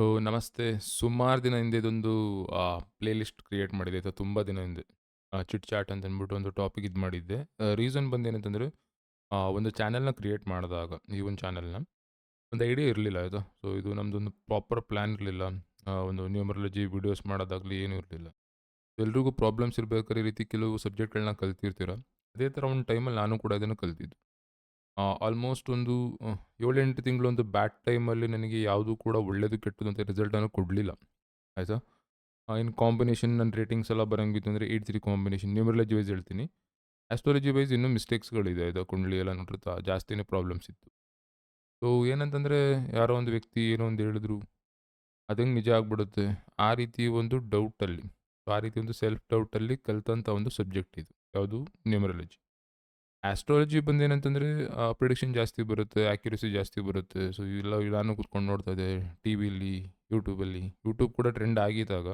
So ನಮಸ್ತೆ. ಸುಮಾರು ದಿನ ಹಿಂದೆ ಇದೊಂದು ಪ್ಲೇ ಲಿಸ್ಟ್ ಕ್ರಿಯೇಟ್ ಮಾಡಿದ್ದೆ ಆಯ್ತಾ, ತುಂಬ ದಿನ ಹಿಂದೆ. ಚಿಟ್ ಚಾಟ್ ಅಂತ ಅಂದ್ಬಿಟ್ಟು ಒಂದು ಟಾಪಿಕ್ ಇದು ಮಾಡಿದ್ದೆ. ರೀಸನ್ ಬಂದು ಏನಂತಂದರೆ, ಒಂದು ಚಾನೆಲ್ನ ಕ್ರಿಯೇಟ್ ಮಾಡಿದಾಗ ಈ ಒಂದು ಚಾನೆಲ್ನ ಒಂದು ಐಡಿಯಾ ಇರಲಿಲ್ಲ ಆಯಿತಾ. ಸೊ ಇದು ನಮ್ಮದೊಂದು ಪ್ರಾಪರ್ ಪ್ಲ್ಯಾನ್ ಇರಲಿಲ್ಲ. ಒಂದು ನ್ಯೂಮರಾಲಜಿ ವೀಡಿಯೋಸ್ ಮಾಡೋದಾಗಲಿ ಏನೂ ಇರಲಿಲ್ಲ. ಎಲ್ರಿಗೂ ಪ್ರಾಬ್ಲಮ್ಸ್ ಇರ್ಬೇಕಾದ್ರೆ ಈ ರೀತಿ ಕೆಲವು ಸಬ್ಜೆಕ್ಟ್ಗಳನ್ನ ಕಲ್ತಿರ್ತೀರ. ಅದೇ ಥರ ಒಂದು ಟೈಮಲ್ಲಿ ನಾನು ಕೂಡ ಇದನ್ನು ಕಲ್ತಿದ್ದು. ಆಲ್ಮೋಸ್ಟ್ ಒಂದು 7-8 ತಿಂಗಳು ಒಂದು ಬ್ಯಾಡ್ ಟೈಮಲ್ಲಿ ನನಗೆ ಯಾವುದೂ ಕೂಡ ಒಳ್ಳೆಯದು ಕೆಟ್ಟದ್ದು ಅಂತ ರಿಸಲ್ಟನ್ನು ಕೊಡಲಿಲ್ಲ ಆಯಿತಾ. ಇನ್ ಕಾಂಬಿನೇಷನ್ ನನ್ನ ರೇಟಿಂಗ್ಸ್ ಎಲ್ಲ ಬರಂಗಿತ್ತು ಅಂದರೆ 8-3 ಕಾಂಬಿನೇಷನ್ ನ್ಯೂಮರಾಲಜಿ ವೈಸ್ ಹೇಳ್ತೀನಿ. ಆಸ್ಟ್ರಾಲಜಿ ವೈಸ್ ಇನ್ನೂ ಮಿಸ್ಟೇಕ್ಸ್ಗಳಿದೆ ಆಯಿತಾ. ಕುಂಡಲಿ ಎಲ್ಲ ನೋಡಿರ್ತಾ ಜಾಸ್ತಿನೇ ಪ್ರಾಬ್ಲಮ್ಸ್ ಇತ್ತು. ಸೊ ಏನಂತಂದರೆ, ಯಾರೋ ಒಂದು ವ್ಯಕ್ತಿ ಏನೋ ಒಂದು ಹೇಳಿದ್ರು, ಅದಂಗೆ ನಿಜ ಆಗ್ಬಿಡುತ್ತೆ. ಆ ರೀತಿ ಒಂದು ಡೌಟಲ್ಲಿ, ಆ ರೀತಿ ಒಂದು ಸೆಲ್ಫ್ ಡೌಟಲ್ಲಿ ಕಲಿತಂಥ ಒಂದು ಸಬ್ಜೆಕ್ಟ್ ಇದು. ಯಾವುದು? ನ್ಯೂಮರಾಲಜಿ. ಆಸ್ಟ್ರಾಲಜಿ ಬಂದೇನಂತಂದರೆ ಪ್ರಿಡಿಕ್ಷನ್ ಜಾಸ್ತಿ ಬರುತ್ತೆ, ಆ್ಯಕ್ಯುರಸಿ ಜಾಸ್ತಿ ಬರುತ್ತೆ. ಸೊ ಇವೆಲ್ಲ ನಾನು ಕೂತ್ಕೊಂಡು ನೋಡ್ತಾ ಇದ್ದೆ ಟಿವಿಲಿ, ಯೂಟ್ಯೂಬಲ್ಲಿ. ಯೂಟ್ಯೂಬ್ ಕೂಡ ಟ್ರೆಂಡ್ ಆಗಿದ್ದಾಗ,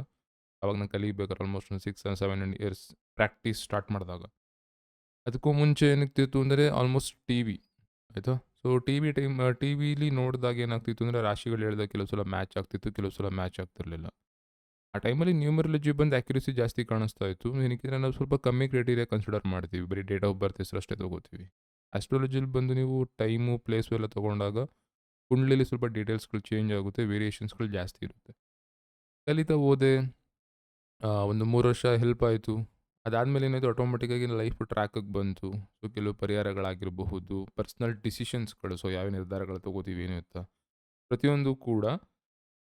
ಅವಾಗ ನಾನು ಕಲಿಬೇಕಾದ್ರೆ ಆಲ್ಮೋಸ್ಟ್ ಒಂದು 6 or 7 ಇಯರ್ಸ್ ಪ್ರಾಕ್ಟೀಸ್ ಸ್ಟಾರ್ಟ್ ಮಾಡಿದಾಗ. ಅದಕ್ಕೂ ಮುಂಚೆ ಏನಾಗ್ತಿತ್ತು ಅಂದರೆ ಆಲ್ಮೋಸ್ಟ್ ಟಿವಿ ಆಯಿತಾ. ಸೊ ಟಿವಿಲಿ ನೋಡಿದಾಗ ಏನಾಗ್ತಿತ್ತು ಅಂದರೆ, ರಾಶಿಗಳು ಹೇಳಿದಾಗ ಕೆಲವು ಸಲ ಮ್ಯಾಚ್ ಆಗ್ತಿತ್ತು, ಕೆಲವು ಸಲ ಮ್ಯಾಚ್ ಆಗ್ತಿರಲಿಲ್ಲ. ಆ ಟೈಮಲ್ಲಿ ನ್ಯೂಮರಾಲಜಿ ಬಂದು ಆ್ಯಕ್ಯುರಸಿ ಜಾಸ್ತಿ ಕಾಣಿಸ್ತಾ ಇತ್ತು. ಏನಕ್ಕೆಂದರೆ ನಾವು ಸ್ವಲ್ಪ ಕಮ್ಮಿ ಕ್ರೈಟೀರಿಯಾ ಕನ್ಸಿಡರ್ ಮಾಡ್ತೀವಿ. ಬರೀ ಡೇಟ್ ಆಫ್ ಬರ್ತ್ ಹೆಸರು ಅಷ್ಟೇ ತೊಗೋತೀವಿ. ಆಸ್ಟ್ರಾಲಜಿಲಿ ಬಂದು ನೀವು ಟೈಮು, ಪ್ಲೇಸು ಎಲ್ಲ ತೊಗೊಂಡಾಗ ಕುಂಡ್ಲಿಲಿ ಸ್ವಲ್ಪ ಡೀಟೇಲ್ಸ್ಗಳು ಚೇಂಜ್ ಆಗುತ್ತೆ, ವೇರಿಯೇಷನ್ಸ್ಗಳು ಜಾಸ್ತಿ ಇರುತ್ತೆ. ಕಲಿತಾ ಹೋದೆ. ಒಂದು 3 ವರ್ಷ ಹೆಲ್ಪ್ ಆಯಿತು. ಅದಾದಮೇಲೆ ಏನಾಯಿತು, ಆಟೋಮೆಟಿಕ್ಕಾಗಿ ಲೈಫ್ ಟ್ರ್ಯಾಕಿಗೆ ಬಂತು. ಸೊ ಕೆಲವು ಪರಿಹಾರಗಳಾಗಿರಬಹುದು, ಪರ್ಸ್ನಲ್ ಡಿಸಿಷನ್ಸ್ಗಳು. ಸೊ ಯಾವ ನಿರ್ಧಾರಗಳು ತೊಗೋತೀವಿ ಏನು ಎತ್ತ, ಪ್ರತಿಯೊಂದು ಕೂಡ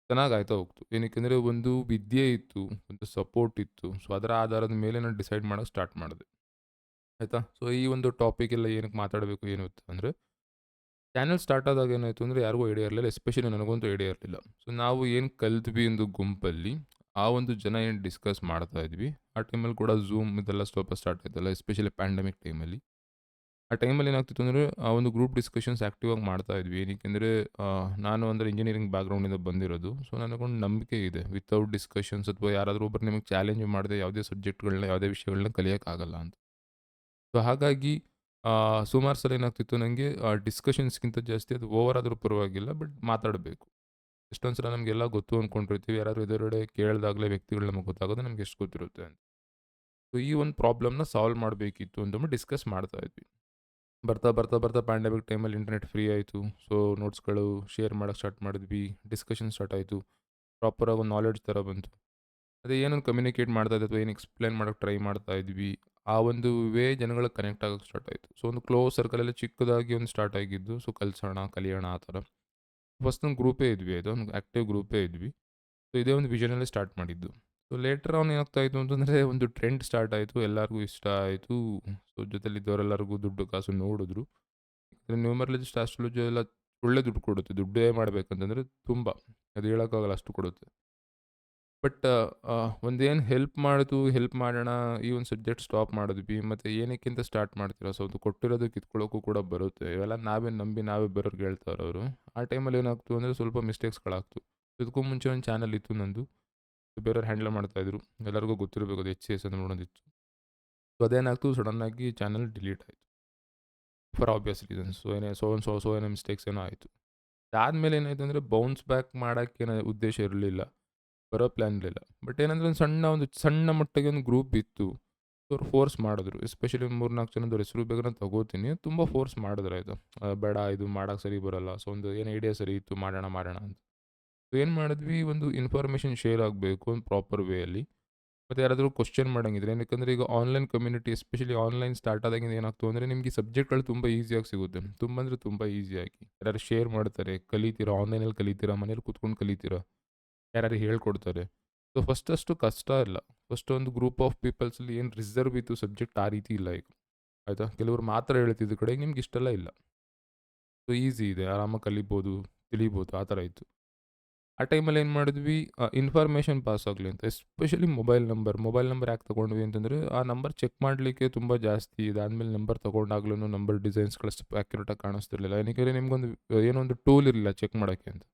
ಚೆನ್ನಾಗಿ ಆಯ್ತಾ ಹೋಗ್ತು. ಏನಕ್ಕೆಂದರೆ ಒಂದು ವಿದ್ಯೆ ಇತ್ತು, ಒಂದು ಸಪೋರ್ಟ್ ಇತ್ತು. ಸೊ ಅದರ ಆಧಾರದ ಮೇಲೆ ನಾನು ಡಿಸೈಡ್ ಮಾಡೋಕ್ಕೆ ಸ್ಟಾರ್ಟ್ ಮಾಡಿದೆ ಆಯಿತಾ. ಸೊ ಈ ಒಂದು ಟಾಪಿಕ್ ಎಲ್ಲ ಏನಕ್ಕೆ ಮಾತಾಡಬೇಕು ಏನು ಇತ್ತು ಅಂದರೆ, ಚಾನೆಲ್ ಸ್ಟಾರ್ಟ್ ಆದಾಗ ಏನಾಯಿತು ಅಂದರೆ ಯಾರಿಗೂ ಐಡಿಯಾ ಇರಲಿಲ್ಲ, ಎಸ್ಪೆಷಲಿ ನನಗಂತೂ ಐಡಿಯಾ ಇರಲಿಲ್ಲ. ಸೊ ನಾವು ಏನು ಕಲ್ತ್ವಿ ಒಂದು ಗುಂಪಲ್ಲಿ, ಆ ಒಂದು ಜನ ಏನು ಡಿಸ್ಕಸ್ ಮಾಡ್ತಾ ಇದ್ವಿ, ಆ ಟೈಮಲ್ಲಿ ಕೂಡ ಝೂಮ್ ಇದೆಲ್ಲ ಸ್ವಲ್ಪ ಸ್ಟಾರ್ಟ್ ಆಯ್ತಲ್ಲ, ಎಸ್ಪೆಷಲಿ ಪ್ಯಾಂಡಮಿಕ್ ಟೈಮಲ್ಲಿ. ಆ ಟೈಮಲ್ಲಿ ಏನಾಗ್ತಿತ್ತು ಅಂದರೆ, ಆ ಒಂದು ಗ್ರೂಪ್ ಡಿಸ್ಕಷನ್ಸ್ ಆ್ಯಕ್ಟಿವ್ ಆಗಿ ಮಾಡ್ತಾ ಇದ್ವಿ. ಏನಕ್ಕೆಂದರೆ ನಾನು ಅಂದರೆ ಇಂಜಿನಿಯರಿಂಗ್ ಬ್ಯಾಕ್‌ಗ್ರೌಂಡಿಂದ ಬಂದಿರೋದು. ಸೊ ನನಗೊಂದು ನಂಬಿಕೆ ಇದೆ, ವಿತೌಟ್ ಡಿಸ್ಕಷನ್ಸ್ ಅಥವಾ ಯಾರಾದರೂ ಒಬ್ಬರು ನಿಮಗೆ ಚಾಲೆಂಜ್ ಮಾಡದೆ ಯಾವುದೇ ಸಬ್ಜೆಕ್ಟ್ಗಳನ್ನ, ಯಾವುದೇ ವಿಷಯಗಳನ್ನ ಕಲಿಯೋಕ್ಕಾಗಲ್ಲ ಅಂತ. ಸೊ ಹಾಗಾಗಿ ಸುಮಾರು ಸಲ ಏನಾಗ್ತಿತ್ತು ನನಗೆ, ಡಿಸ್ಕಷನ್ಸ್‌ಗಿಂತ ಜಾಸ್ತಿ ಅದು ಓವರ್ ಆದರೂ ಪರವಾಗಿಲ್ಲ, ಬಟ್ ಮಾತಾಡಬೇಕು. ಎಷ್ಟೊಂದು ಸಲ ನಮಗೆಲ್ಲ ಗೊತ್ತು ಅಂದ್ಕೊಂಡಿರ್ತೀವಿ. ಯಾರಾದರೂ ಎದುರುಗಡೆ ಕೇಳಿದಾಗಲೇ ವ್ಯಕ್ತಿಗಳು ನಮಗೆ ಗೊತ್ತಾಗೋದು ನಮ್ಗೆ ಎಷ್ಟು ಗೊತ್ತಿರುತ್ತೆ ಅಂತ. ಸೊ ಈ ಒಂದು ಪ್ರಾಬ್ಲಮ್‌ನ ಸಾಲ್ವ್ ಮಾಡಬೇಕಿತ್ತು ಅಂತಂದ್ಬಿಟ್ಟು ಡಿಸ್ಕಸ್ ಮಾಡ್ತಾ ಇದ್ವಿ. ಬರ್ತಾ, ಬರ್ತಾ, ಬರ್ತಾ ಪ್ಯಾಂಡಮಿಕ್ ಟೈಮಲ್ಲಿ ಇಂಟರ್ನೆಟ್ ಫ್ರೀ ಆಯಿತು. ಸೊ ನೋಟ್ಸ್ಗಳು ಶೇರ್ ಮಾಡೋಕ್ಕೆ ಸ್ಟಾರ್ಟ್ ಮಾಡಿದ್ವಿ. ಡಿಸ್ಕಷನ್ ಸ್ಟಾರ್ಟ್ ಆಯಿತು. ಪ್ರಾಪರಾಗಿ ಒಂದು ನಾಲೆಡ್ಜ್ ಥರ ಬಂತು. ಅದೇ ಏನೊಂದು ಕಮ್ಯುನಿಕೇಟ್ ಮಾಡ್ತಾ ಇದ್ದೆ ಅಥವಾ ಏನು ಎಕ್ಸ್‌ಪ್ಲೇನ್ ಮಾಡೋಕ್ಕೆ ಟ್ರೈ ಮಾಡ್ತಾ ಇದ್ವಿ, ಆ ಒಂದು ಜನಗಳಿಗೆ ಕನೆಕ್ಟ್ ಆಗೋಕ್ಕೆ ಸ್ಟಾರ್ಟ್ ಆಯಿತು. ಸೊ ಒಂದು ಕ್ಲೋಸ್ ಸರ್ಕಲಲ್ಲಿ ಚಿಕ್ಕದಾಗಿ ಒಂದು ಸ್ಟಾರ್ಟ್ ಆಗಿದ್ದು. ಸೊ ಕಲಿಸೋಣ, ಕಲಿಯೋಣ ಆ ಥರ. ಫಸ್ಟ್ ಒಂದು ಗ್ರೂಪೇ ಇದ್ವಿ ಆಯಿತಾ, ಒಂದು ಆ್ಯಕ್ಟಿವ್ ಗ್ರೂಪೇ ಇದ್ವಿ. ಸೊ ಇದೇ ಒಂದು ವಿಷನಲ್ಲೇ ಸ್ಟಾರ್ಟ್ ಮಾಡಿದ್ದು. ಸೊ ಲೇಟರ್ ಆನ್ ಏನಾಗ್ತಾ ಇತ್ತು ಅಂತಂದರೆ, ಒಂದು ಟ್ರೆಂಡ್ ಸ್ಟಾರ್ಟ್ ಆಯಿತು. ಎಲ್ಲರಿಗೂ ಇಷ್ಟ ಆಯಿತು. ಸೊ ಜೊತೆಲಿದ್ದವರೆಲ್ಲರಿಗೂ ದುಡ್ಡು ಕಾಸು ನೋಡಿದ್ರು. ನ್ಯೂಮರಾಲಜಿಸ್ಟ್, ಆಸ್ಟ್ರಾಲಜಿ ಎಲ್ಲ ಒಳ್ಳೆ ದುಡ್ಡು ಕೊಡುತ್ತೆ. ದುಡ್ಡೇ ಮಾಡಬೇಕಂತಂದರೆ ತುಂಬ, ಅದು ಹೇಳೋಕ್ಕಾಗಲ್ಲ ಅಷ್ಟು ಕೊಡುತ್ತೆ. ಬಟ್ ಒಂದೇನು ಹೆಲ್ಪ್ ಮಾಡಿತು, ಹೆಲ್ಪ್ ಮಾಡೋಣ, ಈ ಒಂದು ಸಬ್ಜೆಕ್ಟ್ ಸ್ಟಾಪ್ ಮಾಡಿದ್ವಿ. ಮತ್ತು ಏನಕ್ಕಿಂತ ಸ್ಟಾರ್ಟ್ ಮಾಡ್ತೀರಾ, ಸೊ ಅದು ಕೊಟ್ಟಿರೋದು ಕಿತ್ಕೊಳ್ಳೋಕ್ಕೂ ಕೂಡ ಬರುತ್ತೆ. ಇವೆಲ್ಲ ನಾವೇ ನಂಬಿ ನಾವೇ ಬರೋರ್ಗೆ ಹೇಳ್ತಾರೆ ಅವರು. ಆ ಟೈಮಲ್ಲಿ ಏನಾಗ್ತು ಅಂದರೆ ಸ್ವಲ್ಪ ಮಿಸ್ಟೇಕ್ಸ್‌ಗಳಾಗ್ತು. ಇದಕ್ಕೂ ಮುಂಚೆ ಒಂದು ಚಾನಲ್ ಇತ್ತು ನಂದು. ಬೇರೆಯವ್ರು ಹ್ಯಾಂಡಲ್ ಮಾಡ್ತಾಯಿದ್ರು. ಎಲ್ಲರಿಗೂ ಗೊತ್ತಿರಬೇಕು, ಅದು HCS ಅಂತ ನೋಡೋದಿತ್ತು. ಸೊ ಅದೇನಾಗ್ತು, ಸಡನ್ನಾಗಿ ಚಾನಲ್ ಡಿಲೀಟ್ ಆಯಿತು. For obvious reasons. ಸೊ ಏನೋ ಮಿಸ್ಟೇಕ್ಸ್ ಏನೋ ಆಯಿತು. ಅದಾದಮೇಲೆ ಏನಾಯಿತು ಅಂದರೆ, ಬೌನ್ಸ್ ಬ್ಯಾಕ್ ಮಾಡೋಕ್ಕೇನು ಉದ್ದೇಶ ಇರಲಿಲ್ಲ, ಬರೋ ಪ್ಲ್ಯಾನ್ ಇರಲಿಲ್ಲ. ಬಟ್ ಏನಂದರೆ ಒಂದು ಸಣ್ಣ ಮಟ್ಟಿಗೆ ಒಂದು ಗ್ರೂಪ್ ಇತ್ತು. ಅವ್ರು ಫೋರ್ಸ್ ಮಾಡಿದ್ರು. ಎಸ್ಪೆಷಲಿ ಒಂದು 3-4 ಜನದ ಹೆಸರು ಬೇಕಾದ್ರೆ ನಾನು ತಗೋತೀನಿ. ತುಂಬ ಫೋರ್ಸ್ ಮಾಡಿದ್ರು ಆಯಿತಾ. ಬೇಡ, ಇದು ಮಾಡೋಕ್ಕೆ ಸರಿ ಬರೋಲ್ಲ. ಸೊ ಒಂದು ಏನು ಐಡಿಯಾ ಸರಿ ಇತ್ತು, ಮಾಡೋಣ ಮಾಡೋಣ ಅಂತ. ಸೊ ಏನು ಮಾಡಿದ್ವಿ, ಒಂದು ಇನ್ಫಾರ್ಮೇಷನ್ ಶೇರ್ ಆಗಬೇಕು ಒಂದು ಪ್ರಾಪರ್ ವೇಯಲ್ಲಿ. ಮತ್ತು ಯಾರಾದರೂ ಕ್ವಶ್ಚನ್ ಮಾಡಂಗಿದ್ರೆ, ಏನಕ್ಕಂದರೆ ಈಗ online community, especially online start ಆದಾಗಿಂದ ಏನಾಗ್ತು ಅಂದರೆ, ನಿಮಗೆ ಸಬ್ಜೆಕ್ಟ್ಗಳು ತುಂಬ ಈಸಿಯಾಗಿ ಸಿಗುತ್ತೆ. ತುಂಬ ಅಂದರೆ ತುಂಬ ಈಸಿಯಾಗಿ. ಯಾರಾದ್ರು ಶೇರ್ ಮಾಡ್ತಾರೆ, ಕಲಿತೀರಾ, ಆನ್ಲೈನಲ್ಲಿ ಕಲಿತೀರಾ, ಮನೇಲಿ ಕೂತ್ಕೊಂಡು ಕಲಿತೀರಾ, ಯಾರಾದ್ರು ಹೇಳ್ಕೊಡ್ತಾರೆ. ಸೊ ಫಸ್ಟಷ್ಟು ಕಷ್ಟ ಇಲ್ಲ. ಫಸ್ಟ್ ಒಂದು ಗ್ರೂಪ್ ಆಫ್ ಪೀಪಲ್ಸಲ್ಲಿ ಏನು ರಿಸರ್ವ್ ಇತ್ತು ಸಬ್ಜೆಕ್ಟ್, ಆ ರೀತಿ ಇಲ್ಲ ಈಗ ಆಯಿತಾ. ಕೆಲವರು ಮಾತ್ರ ಹೇಳ್ತಿದ್ದ ಕಡೆಗೆ ನಿಮ್ಗೆ ಇಷ್ಟೆಲ್ಲ ಇಲ್ಲ. ಸೊ ಈಸಿ ಇದೆ, ಆರಾಮಾಗಿ ಕಲಿಬೋದು, ತಿಳಿಬೋದು, ಆ ಥರ ಇತ್ತು. ಆ ಟೈಮಲ್ಲಿ ಏನು ಮಾಡಿದ್ವಿ, ಇನ್ಫಾರ್ಮೇಷನ್ ಪಾಸ್ ಆಗಲಿ ಅಂತ, ಎಸ್ಪೆಷಲಿ ಮೊಬೈಲ್ ನಂಬರ್ ಯಾಕೆ ತೊಗೊಂಡ್ವಿ ಅಂತಂದರೆ, ಆ ನಂಬರ್ ಚೆಕ್ ಮಾಡಲಿಕ್ಕೆ ತುಂಬ ಜಾಸ್ತಿ. ಇದಾದಮೇಲೆ ನಂಬರ್ ತೊಗೊಂಡಾಗ್ಲೂ ನಂಬರ್ ಡಿಸೈನ್ಸ್ಗಳು ಅಷ್ಟು ಆ್ಯಕ್ಯುರೇಟಾಗಿ ಕಾಣಿಸ್ತಿರ್ಲಿಲ್ಲ. ಏನಕ್ಕೆ ನಿಮ್ಗೊಂದು ಏನೋ ಒಂದು ಟೂಲ್ ಇರಲಿಲ್ಲ ಚೆಕ್ ಮಾಡೋಕ್ಕೆ ಅಂತ.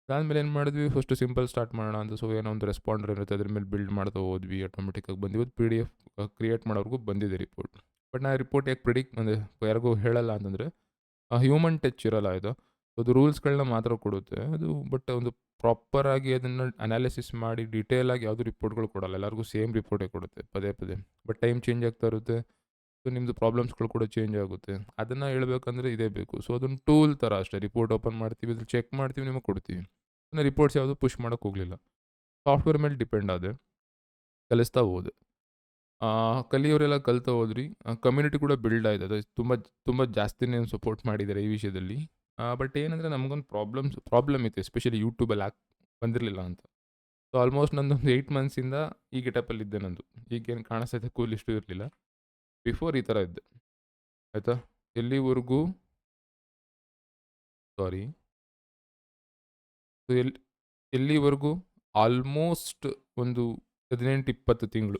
ಅದಾದಮೇಲೆ ಏನು ಮಾಡಿದ್ವಿ, ಫಸ್ಟು ಸಿಂಪಲ್ ಸ್ಟಾರ್ಟ್ ಮಾಡೋಣ ಅಂತ. ಸೊ ಏನೋ ಒಂದು ರೆಸ್ಪಾಂಡರ್ ಇರುತ್ತೆ, ಅದ್ರ ಮೇಲೆ ಬಿಲ್ಡ್ ಮಾಡ್ತಾ ಹೋದ್ವಿ. ಆಟೋಮೆಟಿಕ್ಕಾಗಿ ಬಂದು ಇವತ್ತು PDF ಕ್ರಿಯೇಟ್ ಮಾಡೋವರೆಗೂ ಬಂದಿದೆ ರಿಪೋರ್ಟ್. ಬಟ್ ನಾ ರಿಪೋರ್ಟ್ ಯಾಕೆ ಪ್ರಿಡಿಕ್ಟ್ ಅಂದರೆ ಯಾರಿಗೂ ಹೇಳಲ್ಲ ಅಂತಂದರೆ, ಹ್ಯೂಮನ್ ಟಚ್ ಇರಲ್ಲ ಇದು. ಅದು ರೂಲ್ಸ್‌ಗಳನ್ನ ಮಾತ್ರ ಕೊಡುತ್ತೆ. ಅದು ಬಟ್ ಒಂದು ಪ್ರಾಪರ್ ಆಗಿ ಅದನ್ನು ಅನಾಲಿಸಿಸ್ ಮಾಡಿ ಡೀಟೇಲ್ ಆಗಿ ಯಾವುದು ರಿಪೋರ್ಟ್‌ಗಳು ಕೊಡಲ್ಲ. ಎಲ್ಲರಿಗೂ ಸೇಮ್ ರಿಪೋರ್ಟೇ ಕೊಡುತ್ತೆ ಪದೇ ಪದೇ. ಬಟ್ ಟೈಮ್ ಚೇಂಜ್ ಆಗ್ತಾ ಇರುತ್ತೆ. ಸೊ ನಿಮ್ಮದು ಪ್ರಾಬ್ಲಮ್ಸ್‌ಗಳು ಕೂಡ ಚೇಂಜ್ ಆಗುತ್ತೆ. ಅದನ್ನ ಹೇಳ್ಬೇಕಂದ್ರೆ ಇದೇ ಬೇಕು. ಸೊ ಅದೊಂದು ಟೂಲ್ ಥರ ಅಷ್ಟೇ. ರಿಪೋರ್ಟ್ ಓಪನ್ ಮಾಡ್ತೀವಿ, ಅದ್ರಲ್ಲಿ ಚೆಕ್ ಮಾಡ್ತೀವಿ, ನಿಮಗೆ ಕೊಡ್ತೀವಿ. ಇನ್ನು ರಿಪೋರ್ಟ್ಸ್ ಯಾವುದು ಪುಷ್ ಮಾಡಕ್ಕೆ ಹೋಗಲಿಲ್ಲ. ಸಾಫ್ಟ್‌ವೇರ್ ಮೇಲೆ ಡಿಪೆಂಡ್ ಆದೆ. ಕಲಿಸ್ತಾ ಹೋದೆ. ಕಲಿಯೋರೆಲ್ಲ ಕಲಿತಾ ಹೋದ್ರಿ. ಕಮ್ಯುನಿಟಿ ಕೂಡ ಬಿಲ್ಡ್ ಆಯ್ತು. ಅದು ತುಂಬ ತುಂಬ ಜಾಸ್ತಿನೇ ಸಪೋರ್ಟ್ ಮಾಡಿದ್ದಾರೆ ಈ ವಿಷಯದಲ್ಲಿ. ಬಟ್ ಏನಂದರೆ ನಮಗೊಂದು ಪ್ರಾಬ್ಲಮ್ ಇತ್ತು. ಎಸ್ಪೆಷಲಿ ಯೂಟ್ಯೂಬಲ್ಲಿ ಬಂದಿರಲಿಲ್ಲ ಅಂತ. ಸೊ ಆಲ್ಮೋಸ್ಟ್ ನಂದೊಂದು 8 ಮಂತ್ಸಿಂದ ಈ ಗೆಟಪಲ್ಲಿ ಇದ್ದೆ ನಂದು. ಈಗೇನು ಕಾಣಿಸ್ತೈತೆ ಕೂಲ್ ಇಷ್ಟು ಇರಲಿಲ್ಲ. ಬಿಫೋರ್ ಈ ಥರ ಇದ್ದೆ. ಆಯಿತಾ? ಎಲ್ಲಿವರೆಗೂ ಸಾರಿ. ಸೊ ಎಲ್ಲಿವರೆಗೂ ಆಲ್ಮೋಸ್ಟ್ ಒಂದು 18, 20 ತಿಂಗಳು.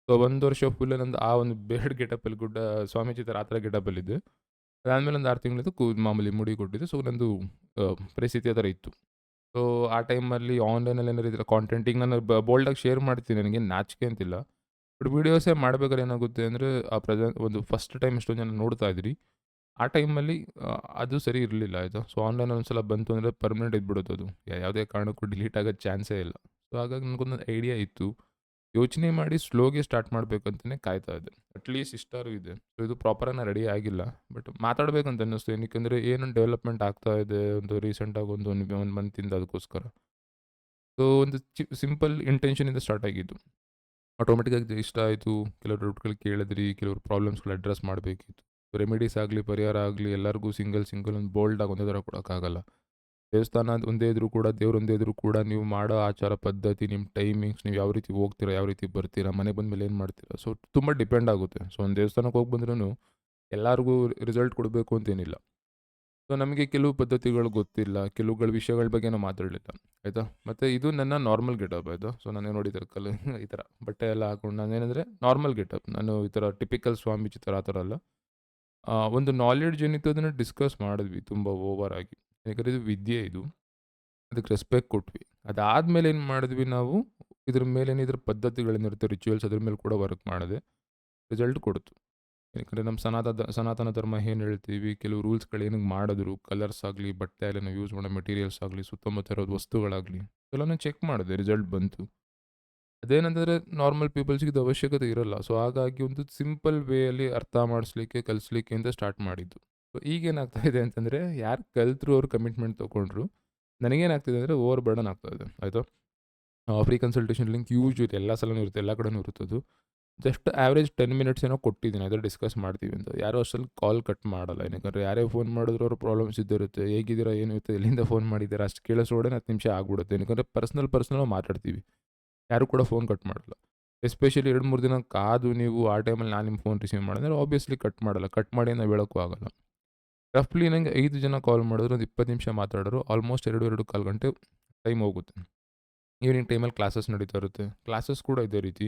ಸೊ 1 ವರ್ಷ ಫುಲ್ ನಂದು ಆ ಒಂದು ಬೇರ್ಡ್ ಗೆಟಪಲ್ಲಿ ಸ್ವಾಮೀಜಿ ಥರ ಆ ಥರ ಗೆಟಪಲ್ಲಿದ್ದೆ. ಅದಾದಮೇಲೆ ಒಂದು 6 ತಿಂಗಳಿದ್ದು ಮಾಮೂಲಿ ಮುಡಿ ಕೊಟ್ಟಿದ್ದೆ. ಸೊ ನಂದು ಪರಿಸ್ಥಿತಿ ಆ ಥರ ಇತ್ತು. ಸೊ ಆ ಟೈಮಲ್ಲಿ ಆನ್ಲೈನಲ್ಲಿ ಏನಾದ್ರು ಇದ್ರೆ ಕಾಂಟೆಂಟ್ ಈಗ ನಾನು ಬೋಲ್ಡಾಗಿ ಶೇರ್ ಮಾಡ್ತೀನಿ. ನನಗೇನು ನಾಚಿಕೆ ಅಂತಿಲ್ಲ. ಬಟ್ ವೀಡಿಯೋಸೇ ಮಾಡ್ಬೇಕಾದ್ರೆ ಏನಾಗುತ್ತೆ ಅಂದರೆ ಒಂದು ಫಸ್ಟ್ ಟೈಮ್ ಎಷ್ಟೊಂದು ಜನ ನೋಡ್ತಾ ಇದ್ರಿ. ಆ ಟೈಮಲ್ಲಿ ಅದು ಸರಿ ಇರಲಿಲ್ಲ ಆಯಿತಾ. ಸೊ ಆನ್ಲೈನಲ್ಲಿ ಒಂದು ಸಲ ಬಂತು ಅಂದರೆ ಪರ್ಮನೆಂಟ್ ಇದ್ಬಿಡುತ್ತೆ ಅದು. ಯಾವುದೇ ಕಾರಣಕ್ಕೂ ಡಿಲೀಟ್ ಆಗೋದು ಚಾನ್ಸೇ ಇಲ್ಲ. ಸೊ ಹಾಗಾಗಿ ನನಗೊಂದು ಐಡಿಯಾ ಇತ್ತು. ಯೋಚನೆ ಮಾಡಿ ಸ್ಲೋಗೆ ಸ್ಟಾರ್ಟ್ ಮಾಡಬೇಕಂತಲೇ ಕಾಯ್ತಾ ಇದ್ದೆ. ಅಟ್ಲೀಸ್ಟ್ ಇಷ್ಟಾದ್ರು ಇದೆ. ಸೊ ಇದು ಪ್ರಾಪರಾಗಿ ನಾನು ರೆಡಿ ಆಗಿಲ್ಲ. ಬಟ್ ಮಾತಾಡಬೇಕಂತ ಅನ್ನಿಸ್ತು. ಏನಕ್ಕೆಂದರೆ ಏನೊಂದು ಡೆವಲಪ್ಮೆಂಟ್ ಆಗ್ತಾ ಇದೆ ಒಂದು ರೀಸೆಂಟಾಗಿ ಒಂದು ಮಂತಿಂದ ಅದಕ್ಕೋಸ್ಕರ. ಸೊ ಒಂದು ಸಿಂಪಲ್ ಇಂಟೆನ್ಷನಿಂದ ಸ್ಟಾರ್ಟ್ ಆಗಿದ್ದು. ಆಟೋಮೆಟಿಕ್ಕಾಗಿ ಇಷ್ಟ ಆಯಿತು. ಕೆಲವರು ಡೌಟ್ಗಳು ಕೇಳಿದ್ರಿ, ಕೆಲವರು ಪ್ರಾಬ್ಲಮ್ಸ್ಗಳು ಅಡ್ರೆಸ್ ಮಾಡಬೇಕಿತ್ತು. ರೆಮಿಡೀಸ್ ಆಗಲಿ, ಪರಿಹಾರ ಆಗಲಿ ಎಲ್ಲರಿಗೂ ಸಿಂಗಲ್ ಒಂದು ಬೋಲ್ಡಾಗಿ ಒಂದೇ ಥರ ಕೊಡೋಕ್ಕಾಗಲ್ಲ. ದೇವಸ್ಥಾನ ಒಂದೇ ಇದ್ರೂ ಕೂಡ, ದೇವ್ರು ಒಂದೇ ಇದ್ರೂ ಕೂಡ ನೀವು ಮಾಡೋ ಆಚಾರ ಪದ್ಧತಿ, ನಿಮ್ಮ ಟೈಮಿಂಗ್ಸ್, ನೀವು ಯಾವ ರೀತಿ ಹೋಗ್ತೀರಾ, ಯಾವ ರೀತಿ ಬರ್ತೀರಾ, ಮನೆಗೆ ಬಂದಮೇಲೆ ಏನು ಮಾಡ್ತೀರಾ, ಸೊ ತುಂಬ ಡಿಪೆಂಡ್ ಆಗುತ್ತೆ. ಸೊ ಒಂದು ದೇವಸ್ಥಾನಕ್ಕೆ ಹೋಗಿ ಬಂದ್ರೂ ಎಲ್ಲರಿಗೂ ರಿಸಲ್ಟ್ ಕೊಡಬೇಕು ಅಂತೇನಿಲ್ಲ. ಸೊ ನಮಗೆ ಕೆಲವು ಪದ್ಧತಿಗಳು ಗೊತ್ತಿಲ್ಲ, ಕೆಲವುಗಳ ವಿಷಯಗಳ ಬಗ್ಗೆ ನಾವು ಮಾತಾಡಲಿಲ್ಲ ಆಯಿತಾ. ಮತ್ತು ಇದು ನನ್ನ ನಾರ್ಮಲ್ ಗೆಟಪ್ ಆಯಿತಾ. ಸೊ ನಾನು ನೋಡಿದ್ದಾರೆ ಈ ಥರ ಬಟ್ಟೆ ಎಲ್ಲ ಹಾಕೊಂಡು ನಾನೇನಂದರೆ ನಾರ್ಮಲ್ ಗೆಟಪ್. ನಾನು ಈ ಥರ ಟಿಪಿಕಲ್ ಸ್ವಾಮೀಜಿ ಥರ ಆ ಥರ ಅಲ್ಲ. ಒಂದು ನಾಲೆಡ್ಜ್ ಏನಿತ್ತು ಅದನ್ನು ಡಿಸ್ಕಸ್ ಮಾಡಿದ್ವಿ ತುಂಬ ಓವರಾಗಿ. ಯಾಕಂದರೆ ಇದು ವಿದ್ಯೆ ಇದು. ಅದಕ್ಕೆ ರೆಸ್ಪೆಕ್ಟ್ ಕೊಟ್ವಿ. ಅದಾದಮೇಲೆ ಏನು ಮಾಡಿದ್ವಿ ನಾವು, ಇದ್ರ ಮೇಲೇನಿದ್ರ ಪದ್ಧತಿಗಳೇನಿರುತ್ತೆ ರಿಚುವಲ್ಸ್ ಅದ್ರ ಮೇಲೆ ಕೂಡ ವರ್ಕ್ ಮಾಡಿದೆ. ರಿಸಲ್ಟ್ ಕೊಡ್ತು. ಯಾಕಂದರೆ ನಮ್ಮ ಸನಾತನ ಧರ್ಮ ಏನು ಹೇಳ್ತೀವಿ, ಕೆಲವು ರೂಲ್ಸ್ಗಳು ಏನಕ್ಕೆ ಮಾಡಿದ್ರು, ಕಲರ್ಸ್ ಆಗಲಿ, ಬಟ್ಟೆ ಆಗಲಿ, ನಾವು ಯೂಸ್ ಮಾಡೋ ಮೆಟೀರಿಯಲ್ಸ್ ಆಗಲಿ, ಸುತ್ತಮುತ್ತ ಇರೋದು ವಸ್ತುಗಳಾಗಲಿ ಎಲ್ಲನೂ ಚೆಕ್ ಮಾಡಿದೆ. ರಿಸಲ್ಟ್ ಬಂತು. ಅದೇನಂತಂದರೆ ನಾರ್ಮಲ್ ಪೀಪಲ್ಸ್ಗೆ ಇದು ಅವಶ್ಯಕತೆ ಇರೋಲ್ಲ. ಸೊ ಹಾಗಾಗಿ ಒಂದು ಸಿಂಪಲ್ ವೇಯಲ್ಲಿ ಅರ್ಥ ಮಾಡಿಸ್ಲಿಕ್ಕೆ, ಕಲಿಸ್ಲಿಕ್ಕೆ ಅಂತ ಸ್ಟಾರ್ಟ್ ಮಾಡಿದ್ದು. ಸೊ ಈಗೇನಾಗ್ತಾ ಇದೆ ಅಂತಂದರೆ ಯಾರು ಕಲಿತರು ಅವರು ಕಮಿಟ್ಮೆಂಟ್ ತೊಗೊಂಡ್ರು. ನನಗೇನಾಗ್ತಿದೆ ಅಂದರೆ ಓವರ್ ಬರ್ಡನ್ ಆಗ್ತಾಯಿದೆ ಆಯಿತಾ. ಫ್ರೀ ಕನ್ಸಲ್ಟೇಷನ್ ಲಿಂಕ್ ಯೂಶ್ವಲಿ ಎಲ್ಲ ಸಲವೂ ಇರುತ್ತೆ, ಎಲ್ಲ ಕಡೆನೂ ಇರುತ್ತದು. ಜಸ್ಟ್ ಆ್ಯಾವ್ರೇಜ್ 10 ಮಿನಿಟ್ಸ್ ಏನೋ ಕೊಟ್ಟಿದ್ದೀನಿ, ಅದೇ ಡಿಸ್ಕಸ್ ಮಾಡ್ತೀವಿ ಅಂತ. ಯಾರೋ ಅಷ್ಟರಲ್ಲಿ ಕಾಲ್ ಕಟ್ ಮಾಡಲ್ಲ. ಏನಕ್ಕೆ ಯಾರೇ ಫೋನ್ ಮಾಡಿದ್ರು ಅವ್ರ ಪ್ರಾಬ್ಲಮ್ಸ್ ಇದ್ದಿರುತ್ತೆ. ಹೇಗಿದ್ದೀರಾ, ಏನು ಇರುತ್ತೆ, ಎಲ್ಲಿಂದ ಫೋನ್ ಮಾಡಿದ್ದೀರಾ, ಅಷ್ಟು ಕೇಳಿಸೋಡೆ 10 ನಿಮಿಷ ಆಗ್ಬಿಡುತ್ತೆ. ಏನಕ್ಕೆ ಪರ್ಸ್ನಲ್ ಮಾತಾಡ್ತೀವಿ. ಯಾರು ಕೂಡ ಫೋನ್ ಕಟ್ ಮಾಡಲ್ಲ. ಎಸ್ಪೆಷಲಿ 2-3 ದಿನ ಕಾದು ನೀವು ಆ ಟೈಮಲ್ಲಿ ನಾನು ನಿಮ್ಮ ಫೋನ್ ರಿಸೀವ್ ಮಾಡಿದ್ರೆ ಆಬ್ವಿಯಸ್ಲಿ ಕಟ್ ಮಾಡಲ್ಲ. ಕಟ್ ಮಾಡಿ ನಾವು ಹೇಳೋಕ್ಕೂ ಆಗಲ್ಲ. ರಫ್ಲಿ ನಂಗೆ 5 ಜನ ಕಾಲ್ ಮಾಡಿದ್ರು, ಒಂದು 20 ನಿಮಿಷ ಮಾತಾಡೋರು. ಆಲ್ಮೋಸ್ಟ್ 2-2.25 ಗಂಟೆ ಟೈಮ್ ಹೋಗುತ್ತೆ. ಈವ್ನಿಂಗ್ ಟೈಮಲ್ಲಿ ಕ್ಲಾಸಸ್ ನಡೀತಾ ಇರುತ್ತೆ. ಕ್ಲಾಸಸ್ ಕೂಡ ಇದೇ ರೀತಿ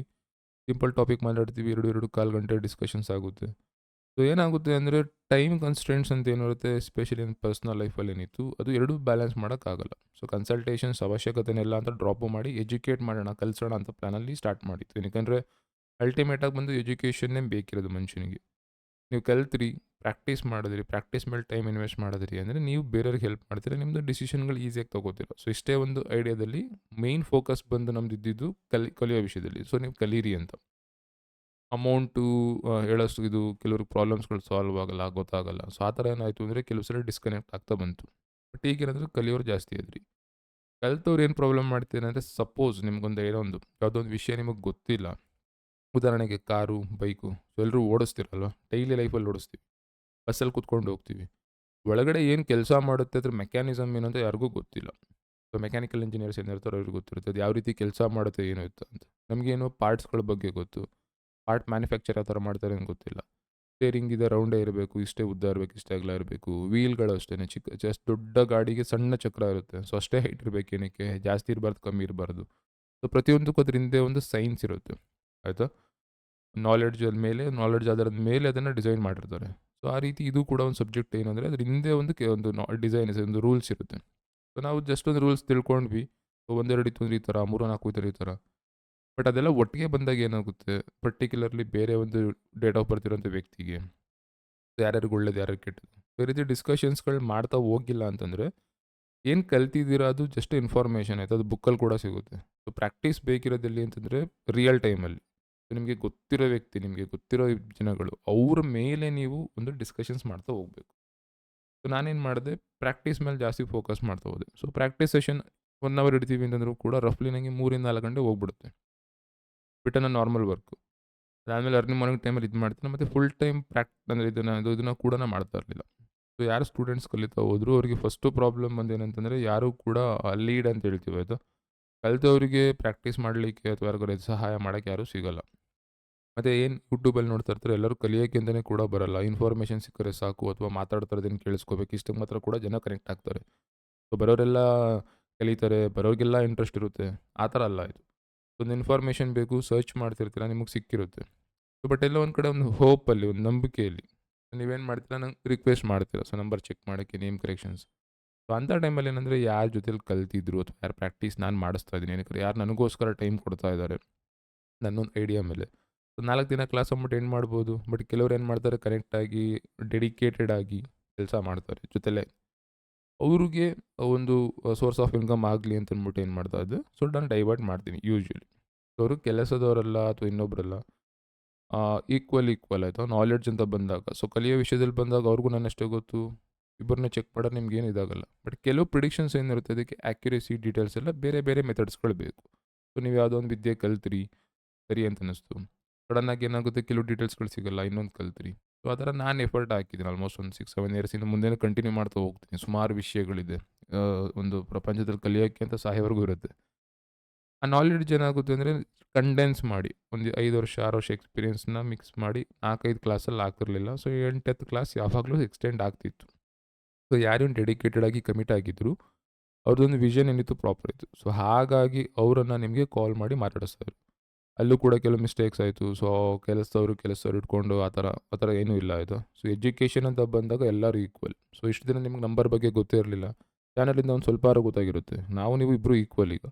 ಸಿಂಪಲ್ ಟಾಪಿಕ್ ಮಾತಾಡ್ತೀವಿ. 2-2.25 ಗಂಟೆ ಡಿಸ್ಕಷನ್ಸ್ ಆಗುತ್ತೆ. ಸೊ ಏನಾಗುತ್ತೆ ಅಂದರೆ ಟೈಮ್ ಕನ್ಸ್ಟ್ರೆಂಟ್ಸ್ ಅಂತ ಏನಿರುತ್ತೆ, ಎಸ್ಪೆಷಲಿ ನನ್ನ ಪರ್ಸ್ನಲ್ ಲೈಫಲ್ಲಿ ಏನಿತ್ತು, ಅದು ಎರಡೂ ಬ್ಯಾಲೆನ್ಸ್ ಮಾಡೋಕ್ಕಾಗಲ್ಲ. ಸೊ ಕನ್ಸಲ್ಟೇಷನ್ಸ್ ಅವಶ್ಯಕತೆನೇ ಇಲ್ಲ ಅಂತ ಡ್ರಾಪು ಮಾಡಿ ಎಜುಕೇಟ್ ಮಾಡೋಣ, ಕಲಿಸೋಣ ಅಂತ ಪ್ಲ್ಯಾನಲ್ಲಿ ಸ್ಟಾರ್ಟ್ ಮಾಡಿತ್ತು. ಯಾಕಂದರೆ ಅಲ್ಟಿಮೇಟಾಗಿ ಬಂದು ಎಜುಕೇಷನ್ನೇ ಬೇಕಿರೋದು ಮನುಷ್ಯನಿಗೆ. ನೀವು ಕಲ್ತ್ರಿ, ಪ್ರಾಕ್ಟೀಸ್ ಮಾಡಿದ್ರಿ, ಪ್ರಾಕ್ಟೀಸ್ ಮೇಲೆ ಟೈಮ್ ಇನ್ವೆಸ್ಟ್ ಮಾಡಿದ್ರಿ ಅಂದರೆ ನೀವು ಬೇರೆಯವ್ರಿಗೆ ಹೆಲ್ಪ್ ಮಾಡ್ತೀರಾ, ನಿಮ್ಮದು ಡಿಸಿಷನ್ಗಳು ಈಸಿಯಾಗಿ ತೊಗೋತೀರ. ಸೊ ಇಷ್ಟೇ ಒಂದು ಐಡಿಯಾದಲ್ಲಿ ಮೇಯ್ನ್ ಫೋಕಸ್ ಬಂದು ನಮ್ದು ಇದ್ದಿದ್ದು ಕಲಿಯೋ ವಿಷಯದಲ್ಲಿ. ಸೊ ನೀವು ಕಲೀರಿ ಅಂತ. ಅಮೌಂಟು ಹೇಳೋಷ್ಟು ಇದು ಕೆಲವ್ರಿಗೆ ಪ್ರಾಬ್ಲಮ್ಸ್ಗಳು ಸಾಲ್ವ್ ಆಗಲ್ಲ, ಗೊತ್ತಾಗಲ್ಲ. ಸೊ ಆ ಥರ ಏನಾಯಿತು ಅಂದರೆ ಕೆಲವು ಸಲ ಡಿಸ್ಕನೆಕ್ಟ್ ಆಗ್ತಾ ಬಂತು. ಬಟ್ ಈಗೇನಂದ್ರೆ ಕಲಿಯೋರು ಜಾಸ್ತಿ ಆದ್ರಿ. ಕಲ್ತವ್ರು ಏನು ಪ್ರಾಬ್ಲಮ್ ಮಾಡ್ತೀರ ಅಂದರೆ, ಸಪೋಸ್ ನಿಮ್ಗೊಂದು ಯಾವುದೋ ಒಂದು ವಿಷಯ ನಿಮಗೆ ಗೊತ್ತಿಲ್ಲ. ಉದಾಹರಣೆಗೆ ಕಾರು, ಬೈಕು, ಸೊ ಎಲ್ಲರೂ ಓಡಿಸ್ತಿರಲ್ವ, ಡೈಲಿ ಲೈಫಲ್ಲಿ ಓಡಿಸ್ತೀವಿ. ಬಸ್ಸಲ್ಲಿ ಕೂತ್ಕೊಂಡು ಹೋಗ್ತೀವಿ. ಒಳಗಡೆ ಏನು ಕೆಲಸ ಮಾಡುತ್ತೆ ಅದ್ರ ಮೆಕ್ಯಾನಿಸಮ್ ಏನು ಅಂತ ಯಾರಿಗೂ ಗೊತ್ತಿಲ್ಲ. ಸೊ ಮೆಕ್ಯಾನಿಕಲ್ ಇಂಜಿನಿಯರ್ಸ್ ಏನಿರ್ತಾರೋ ಅವ್ರಿಗೆ ಗೊತ್ತಿರುತ್ತೆ. ಅದು ಯಾವ ರೀತಿ ಕೆಲಸ ಮಾಡುತ್ತೆ ಏನು ಇತ್ತು ಅಂತ. ನಮಗೇನು ಪಾರ್ಟ್ಸ್ಗಳ ಬಗ್ಗೆ ಗೊತ್ತು. ಪಾರ್ಟ್ ಮ್ಯಾನುಫ್ಯಾಕ್ಚರ್ ಯಾವ ಥರ ಮಾಡ್ತಾರೆ ಅಂತ ಗೊತ್ತಿಲ್ಲ. ಸ್ಟೇರಿಂಗ್ ಇದೆ, ರೌಂಡೇ ಇರಬೇಕು, ಇಷ್ಟೇ ಉದ್ದ ಇರಬೇಕು, ಇಷ್ಟೇ ಅಗಲ ಇರಬೇಕು. ವೀಲ್ಗಳು ಅಷ್ಟೇ ಜಸ್ಟ್ ದೊಡ್ಡ ಗಾಡಿಗೆ ಸಣ್ಣ ಚಕ್ರ ಇರುತ್ತೆ. ಸೊ ಅಷ್ಟೇ ಹೈಟ್ ಇರಬೇಕು, ಏನಕ್ಕೆ ಜಾಸ್ತಿ ಇರಬಾರ್ದು, ಕಮ್ಮಿ ಇರಬಾರ್ದು. ಸೊ ಪ್ರತಿಯೊಂದಕ್ಕೂ ಅದ್ರ ಹಿಂದೆ ಒಂದು ಸೈನ್ಸ್ ಇರುತ್ತೆ ಆಯಿತಾ. ನಾಲೆಡ್ಜ್ ಆಧಾರದ ಮೇಲೆ ಅದನ್ನು ಡಿಸೈನ್ ಮಾಡಿರ್ತಾರೆ. ಸೊ ಆ ರೀತಿ ಇದು ಕೂಡ ಒಂದು ಸಬ್ಜೆಕ್ಟ್ ಏನಂದರೆ ಅದ್ರ ಹಿಂದೆ ಒಂದು ಡಿಸೈನ್ ಇದೆ, ಒಂದು ರೂಲ್ಸ್ ಇರುತ್ತೆ. ಸೊ ನಾವು ಜಸ್ಟ್ ಒಂದು ರೂಲ್ಸ್ ತಿಳ್ಕೊಂಡ್ವಿ. ಸೊ 1-2 ಇತ್ತು ಅಂದರೆ ಈ ಥರ, 3-4 ಇದ್ದರೆ ಈ ಥರ. ಬಟ್ ಅದೆಲ್ಲ ಒಟ್ಟಿಗೆ ಬಂದಾಗ ಏನಾಗುತ್ತೆ, ಪರ್ಟಿಕ್ಯುಲರ್ಲಿ ಬೇರೆ ಒಂದು ಡೇಟ್ ಆಫ್ ಬರ್ತ್ ಇರೋಂಥ ವ್ಯಕ್ತಿಗೆ ಯಾರ್ಯಾರಿಗೆ ಒಳ್ಳೇದು, ಯಾರ್ಯಾರಿಗೆ ಕೆಟ್ಟದ್ದು, ಈ ರೀತಿ ಡಿಸ್ಕಷನ್ಸ್‌ಗಳು ಮಾಡ್ತಾ ಹೋಗಿಲ್ಲ ಅಂತಂದರೆ ಏನು ಕಲ್ತಿದ್ದೀರಾ ಅದು ಜಸ್ಟ್ ಇನ್ಫಾರ್ಮೇಷನ್ ಆಯ್ತು. ಅದು ಬುಕ್ಕಲ್ಲಿ ಕೂಡ ಸಿಗುತ್ತೆ. ಸೊ ಪ್ರಾಕ್ಟೀಸ್ ಬೇಕಿರೋದೆಲ್ಲಿ ಅಂತಂದರೆ ರಿಯಲ್ ಟೈಮಲ್ಲಿ. ನಿಮಗೆ ಗೊತ್ತಿರೋ ವ್ಯಕ್ತಿ, ನಿಮಗೆ ಗೊತ್ತಿರೋ ಜನಗಳು ಅವ್ರ ಮೇಲೆ ನೀವು ಒಂದು ಡಿಸ್ಕಷನ್ಸ್ ಮಾಡ್ತಾ ಹೋಗಬೇಕು. ಸೊ ನಾನೇನು ಮಾಡಿದೆ, ಪ್ರಾಕ್ಟೀಸ್ ಮೇಲೆ ಜಾಸ್ತಿ ಫೋಕಸ್ ಮಾಡ್ತಾ ಹೋದೆ. ಸೊ ಪ್ರಾಕ್ಟೀಸ್ ಸೆಷನ್ 1 ಅವರ್ ಇಡ್ತೀವಿ ಅಂತಂದ್ರೂ ಕೂಡ ರಫ್ಲಿ ನನಗೆ 3-4 ಗಂಟೆ ಹೋಗ್ಬಿಡುತ್ತೆ. ಬಿಟ್ಟು ನನ್ನ ನಾರ್ಮಲ್ ವರ್ಕು. ಅದಾದಮೇಲೆ ಅರ್ಲಿ ಮಾರ್ನಿಂಗ್ ಟೈಮಲ್ಲಿ ಇದು ಮಾಡ್ತೀನಿ. ಮತ್ತು ಫುಲ್ ಟೈಮ್ ಅಂದರೆ ಇದನ್ನು ಕೂಡ ನಾನು ಮಾಡ್ತಾ ಇರಲಿಲ್ಲ. ಸೊ ಯಾರು ಸ್ಟೂಡೆಂಟ್ಸ್ ಕಲಿತಾ ಹೋದ್ರು ಅವರಿಗೆ ಫಸ್ಟು ಪ್ರಾಬ್ಲಮ್ ಬಂದು ಏನಂತಂದರೆ ಯಾರೂ ಕೂಡ ಲೀಡ್ ಅಂತ ಹೇಳ್ತೀವಿ ಆಯಿತಾ, ಕಲಿತವರಿಗೆ ಪ್ರಾಕ್ಟೀಸ್ ಮಾಡಲಿಕ್ಕೆ ಅಥವಾ ಯಾರಿಗಾರು ಸಹಾಯ ಮಾಡೋಕ್ಕೆ ಯಾರೂ ಸಿಗಲ್ಲ. ಮತ್ತು ಏನು ಯೂಟ್ಯೂಬಲ್ಲಿ ನೋಡ್ತಾ ಇರ್ತಾರೆ ಎಲ್ಲರೂ ಕಲಿಯೋಕ್ಕೆ ಅಂತಲೇ ಕೂಡ ಬರಲ್ಲ. ಇನ್ಫಾರ್ಮೇಷನ್ ಸಿಕ್ಕರೆ ಸಾಕು ಅಥವಾ ಮಾತಾಡ್ತಾ ಇರೋದನ್ನು ಕೇಳಿಸ್ಕೋಬೇಕು ಇಷ್ಟಕ್ಕೆ ಮಾತ್ರ ಕೂಡ ಜನ ಕನೆಕ್ಟ್ ಆಗ್ತಾರೆ. ಸೊ ಬರೋರೆಲ್ಲ ಕಲಿತಾರೆ, ಬರೋರಿಗೆಲ್ಲ ಇಂಟ್ರೆಸ್ಟ್ ಇರುತ್ತೆ, ಆ ಥರ ಅಲ್ಲ ಇದು. ಒಂದು ಇನ್ಫಾರ್ಮೇಷನ್ ಬೇಕು, ಸರ್ಚ್ ಮಾಡ್ತಿರ್ತೀರ, ನಿಮಗೆ ಸಿಕ್ಕಿರುತ್ತೆ. ಸೊ ಬಟ್ ಎಲ್ಲೋ ಒಂದು ಕಡೆ ಒಂದು ಹೋಪಲ್ಲಿ, ಒಂದು ನಂಬಿಕೆಯಲ್ಲಿ ನೀವೇನು ಮಾಡ್ತೀರಾ, ನಂಗೆ ರಿಕ್ವೆಸ್ಟ್ ಮಾಡ್ತೀರಾ ಸೊ ನಂಬರ್ ಚೆಕ್ ಮಾಡೋಕ್ಕೆ, ನೇಮ್ ಕರೆಕ್ಷನ್ಸ್. ಸೊ ಅಂಥ ಟೈಮಲ್ಲಿ ಏನಂದರೆ ಯಾರ ಜೊತೆಲಿ ಕಲ್ತಿದ್ರು ಅಥವಾ ಯಾರು ಪ್ರಾಕ್ಟೀಸ್ ನಾನು ಮಾಡಿಸ್ತಾ ಇದ್ದೀನಿ, ಏನಕ್ಕೆ ಯಾರು ನನಗೋಸ್ಕರ ಟೈಮ್ ಕೊಡ್ತಾ ಇದ್ದಾರೆ ನನ್ನೊಂದು ಐಡಿಯಾ ಮೇಲೆ. ಸೊ 4 ದಿನ ಕ್ಲಾಸ್ ಅಂದ್ಬಿಟ್ಟು ಏನು ಮಾಡ್ಬೋದು, ಬಟ್ ಕೆಲವ್ರು ಏನು ಮಾಡ್ತಾರೆ, ಕನೆಕ್ಟಾಗಿ ಡೆಡಿಕೇಟೆಡ್ ಆಗಿ ಕೆಲಸ ಮಾಡ್ತಾರೆ ಜೊತೆಲೇ. ಅವ್ರಿಗೆ ಒಂದು ಸೋರ್ಸ್ ಆಫ್ ಇನ್ಕಮ್ ಆಗಲಿ ಅಂತ ಅಂದ್ಬಿಟ್ಟು ಏನು ಮಾಡ್ತಾ ಇದ್ದೆ, ಸೊ ನಾನು ಡೈವರ್ಟ್ ಮಾಡ್ತೀನಿ ಯೂಶ್ವಲಿ. ಅವರು ಕೆಲಸದವರಲ್ಲ ಅಥವಾ ಇನ್ನೊಬ್ಬರಲ್ಲ, ಈಕ್ವಲ್ ಆಯಿತಾ, ನಾಲೆಡ್ಜ್ ಅಂತ ಬಂದಾಗ, ಸೊ ಕಲಿಯೋ ವಿಷಯದಲ್ಲಿ ಬಂದಾಗ ಅವ್ರಿಗೂ ನನ್ನಷ್ಟೇ ಗೊತ್ತು, ಇಬ್ಬರನ್ನ ಚೆಕ್ ಮಾಡೋದು ನಿಮ್ಗೇನು ಇದಾಗಲ್ಲ. ಬಟ್ ಕೆಲವು ಪ್ರಿಡಿಕ್ಷನ್ಸ್ ಏನಿರುತ್ತೆ ಅದಕ್ಕೆ ಆ್ಯಕ್ಯುರೇಸಿ ಡೀಟೇಲ್ಸ್ ಎಲ್ಲ ಬೇರೆ ಬೇರೆ ಮೆಥಡ್ಸ್ಗಳು ಬೇಕು. ಸೊ ನೀವು ಯಾವುದೋ ಒಂದು ವಿದ್ಯೆ ಕಲ್ತ್ರಿ ಸರಿ ಅಂತ ಅನ್ನಿಸ್ತು, ಸಡನ್ನಾಗಿ ಏನಾಗುತ್ತೆ ಕೆಲವು ಡೀಟೇಲ್ಸ್ಗಳು ಸಿಗಲ್ಲ, ಇನ್ನೊಂದು ಕಲ್ತ್ರಿ. ಸೊ ಆ ಥರ ನಾನು ಎಫರ್ಟ್ ಹಾಕಿದ್ದೀನಿ ಆಲ್ಮೋಸ್ಟ್ ಒಂದು 6-7 ಇಯರ್ಸಿಂದ ಮುಂದೆನೂ ಕಂಟಿನ್ಯೂ ಮಾಡ್ತಾ ಹೋಗ್ತೀನಿ. ಸುಮಾರು ವಿಷಯಗಳಿದೆ ಒಂದು ಪ್ರಪಂಚದಲ್ಲಿ ಕಲಿಯೋಕ್ಕೆ ಅಂತ ಸಾಯೋವರೆಗೂ ಇರುತ್ತೆ. ಆ ನಾಲೆಡ್ಜ್ ಏನಾಗುತ್ತೆ ಅಂದರೆ ಕಂಡೆನ್ಸ್ ಮಾಡಿ ಒಂದು 5 ವರ್ಷ 6 ವರ್ಷ ಎಕ್ಸ್ಪೀರಿಯನ್ಸ್ನ ಮಿಕ್ಸ್ ಮಾಡಿ 4-5 ಕ್ಲಾಸಲ್ಲಿ ಆಗ್ತಿರಲಿಲ್ಲ. ಸೊ 8th ಕ್ಲಾಸ್ ಯಾವಾಗಲೂ ಎಕ್ಸ್ಟೆಂಡ್ ಆಗ್ತಿತ್ತು. ಸೊ ಯಾರೇನು ಡೆಡಿಕೇಟೆಡ್ ಆಗಿ ಕಮಿಟ್ ಆಗಿದ್ರು ಅವ್ರದ್ದೊಂದು ವಿಷನ್ ಏನಿತ್ತು ಪ್ರಾಪರ್ ಇತ್ತು. ಸೊ ಹಾಗಾಗಿ ಅವರನ್ನು ನಿಮಗೆ ಕಾಲ್ ಮಾಡಿ ಮಾತಾಡಿಸ್ತಾರೆ. ಅಲ್ಲೂ ಕೂಡ ಕೆಲವು ಮಿಸ್ಟೇಕ್ಸ್ ಆಯಿತು. ಸೊ ಕೆಲಸದವ್ರು ಇಟ್ಕೊಂಡು ಆ ಥರ ಏನೂ ಇಲ್ಲ ಆಯಿತಾ. ಸೊ ಎಜುಕೇಷನ್ ಅಂತ ಬಂದಾಗ ಎಲ್ಲರೂ ಈಕ್ವಲ್. ಸೊ ಇಷ್ಟು ದಿನ ನಿಮ್ಗೆ ನಂಬರ್ ಬಗ್ಗೆ ಗೊತ್ತೇ ಇರಲಿಲ್ಲ, ಚಾನಲಿಂದ ಒಂದು ಸ್ವಲ್ಪ ಗೊತ್ತಾಗಿರುತ್ತೆ. ನಾವು ನೀವು ಇಬ್ಬರು ಈಕ್ವಲ್ ಈಗ.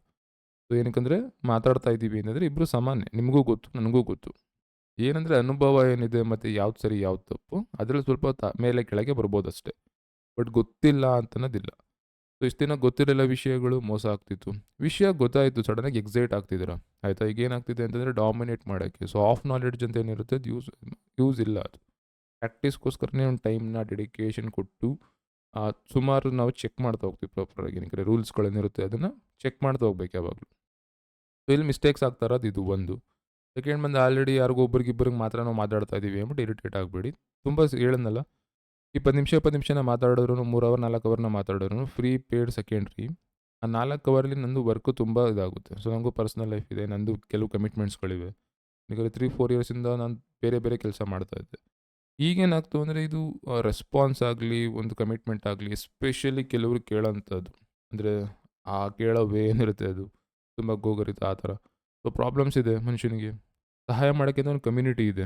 ಸೊ ಏನಕ್ಕಂದರೆ ಮಾತಾಡ್ತಾ ಇದ್ದೀವಿ ಅಂತಂದರೆ ಇಬ್ಬರು ಸಮಾನ, ನಿಮಗೂ ಗೊತ್ತು ನನಗೂ ಗೊತ್ತು. ಏನಂದರೆ ಅನುಭವ ಏನಿದೆ ಮತ್ತು ಯಾವ್ದು ಸರಿ ಯಾವ್ದು ತಪ್ಪು ಅದರಲ್ಲಿ ಸ್ವಲ್ಪ ಮೇಲೆ ಕೆಳಗೆ ಬರ್ಬೋದು ಅಷ್ಟೇ. ಬಟ್ ಗೊತ್ತಿಲ್ಲ ಅಂತನ್ನೋದಿಲ್ಲ. ಸೊ ಇಷ್ಟು ದಿನ ಗೊತ್ತಿರಲಿಲ್ಲ ವಿಷಯಗಳು, ಮೋಸ ಆಗ್ತಿತ್ತು. ವಿಷಯ ಗೊತ್ತಾಯಿತು, ಸಡನ್ನಾಗಿ ಎಕ್ಸೈಟ್ ಆಗ್ತಿದ್ದೀರಾ ಆಯಿತಾ. ಈಗ ಏನಾಗ್ತಿದೆ ಅಂತಂದರೆ ಡಾಮಿನೇಟ್ ಮಾಡೋಕ್ಕೆ. ಸೊ ಆಫ್ ನಾಲೆಡ್ಜ್ ಅಂತ ಏನಿರುತ್ತೆ ಅದು ಯೂಸ್ ಇಲ್ಲ. ಅದು ಪ್ರಾಕ್ಟೀಸ್ಗೋಸ್ಕರನೇ ಒಂದು ಟೈಮ್ನ ಡೆಡಿಕೇಶನ್ ಕೊಟ್ಟು ಸುಮಾರು ನಾವು ಚೆಕ್ ಮಾಡ್ತಾ ಹೋಗ್ತೀವಿ ಪ್ರಾಪರಾಗಿ. ಏನಕ್ಕೆ ರೂಲ್ಸ್ಗಳೇನಿರುತ್ತೆ ಅದನ್ನು ಚೆಕ್ ಮಾಡ್ತಾ ಹೋಗ್ಬೇಕು ಯಾವಾಗಲೂ. ಸೊ ಇಲ್ಲಿ ಮಿಸ್ಟೇಕ್ಸ್ ಆಗ್ತಾ ಇರೋದು ಇದು ಒಂದು. ಸೆಕೆಂಡ್ ಬಂದು ಆಲ್ರೆಡಿ ಯಾರಿಗೋ ಒಬ್ರಿಗೆ ಮಾತ್ರ ನಾವು ಮಾತಾಡ್ತಾ ಇದ್ದೀವಿ ಅಂದ್ಬಿಟ್ಟು ಇರಿಟೇಟ್ ಆಗಬೇಡಿ. ತುಂಬ ಹೇಳದ್ನಲ್ಲ, 20 ನಿಮಿಷನ ಮಾತಾಡಿದ್ರು, 3 ಅವರ್ 4 ಅವರ್ನ ಮಾತಾಡಿದ್ರು ಫ್ರೀ ಪೇಯ್ಡ್ ಸೆಕೆಂಡ್ರಿ. ಆ 4 ಅವರಲ್ಲಿ ನಂದು ವರ್ಕು ತುಂಬ ಇದಾಗುತ್ತೆ. ಸೊ ನನಗೂ ಪರ್ಸ್ನಲ್ ಲೈಫ್ ಇದೆ, ನಂದು ಕೆಲವು ಕಮಿಟ್ಮೆಂಟ್ಸ್ಗಳಿವೆ. ಈಗ 3-4 ಇಯರ್ಸಿಂದ ನಾನು ಬೇರೆ ಬೇರೆ ಕೆಲಸ ಮಾಡ್ತಾಯಿದ್ದೆ. ಈಗೇನಾಗ್ತು ಅಂದರೆ ಇದು ರೆಸ್ಪಾನ್ಸ್ ಆಗಲಿ, ಒಂದು ಕಮಿಟ್ಮೆಂಟ್ ಆಗಲಿ, ಎಸ್ಪೆಷಲಿ ಕೆಲವರು ಕೇಳೋಂಥದ್ದು ಅಂದರೆ ಆ ಕೇಳೋ ವೇ ಏನಿರುತ್ತೆ ಅದು ತುಂಬ ಗೋಗರಿತ ಆ ಥರ. ಸೊ ಪ್ರಾಬ್ಲಮ್ಸ್ ಇದೆ ಮನುಷ್ಯನಿಗೆ. ಸಹಾಯ ಮಾಡೋಕ್ಕೆ ಒಂದು ಕಮ್ಯುನಿಟಿ ಇದೆ.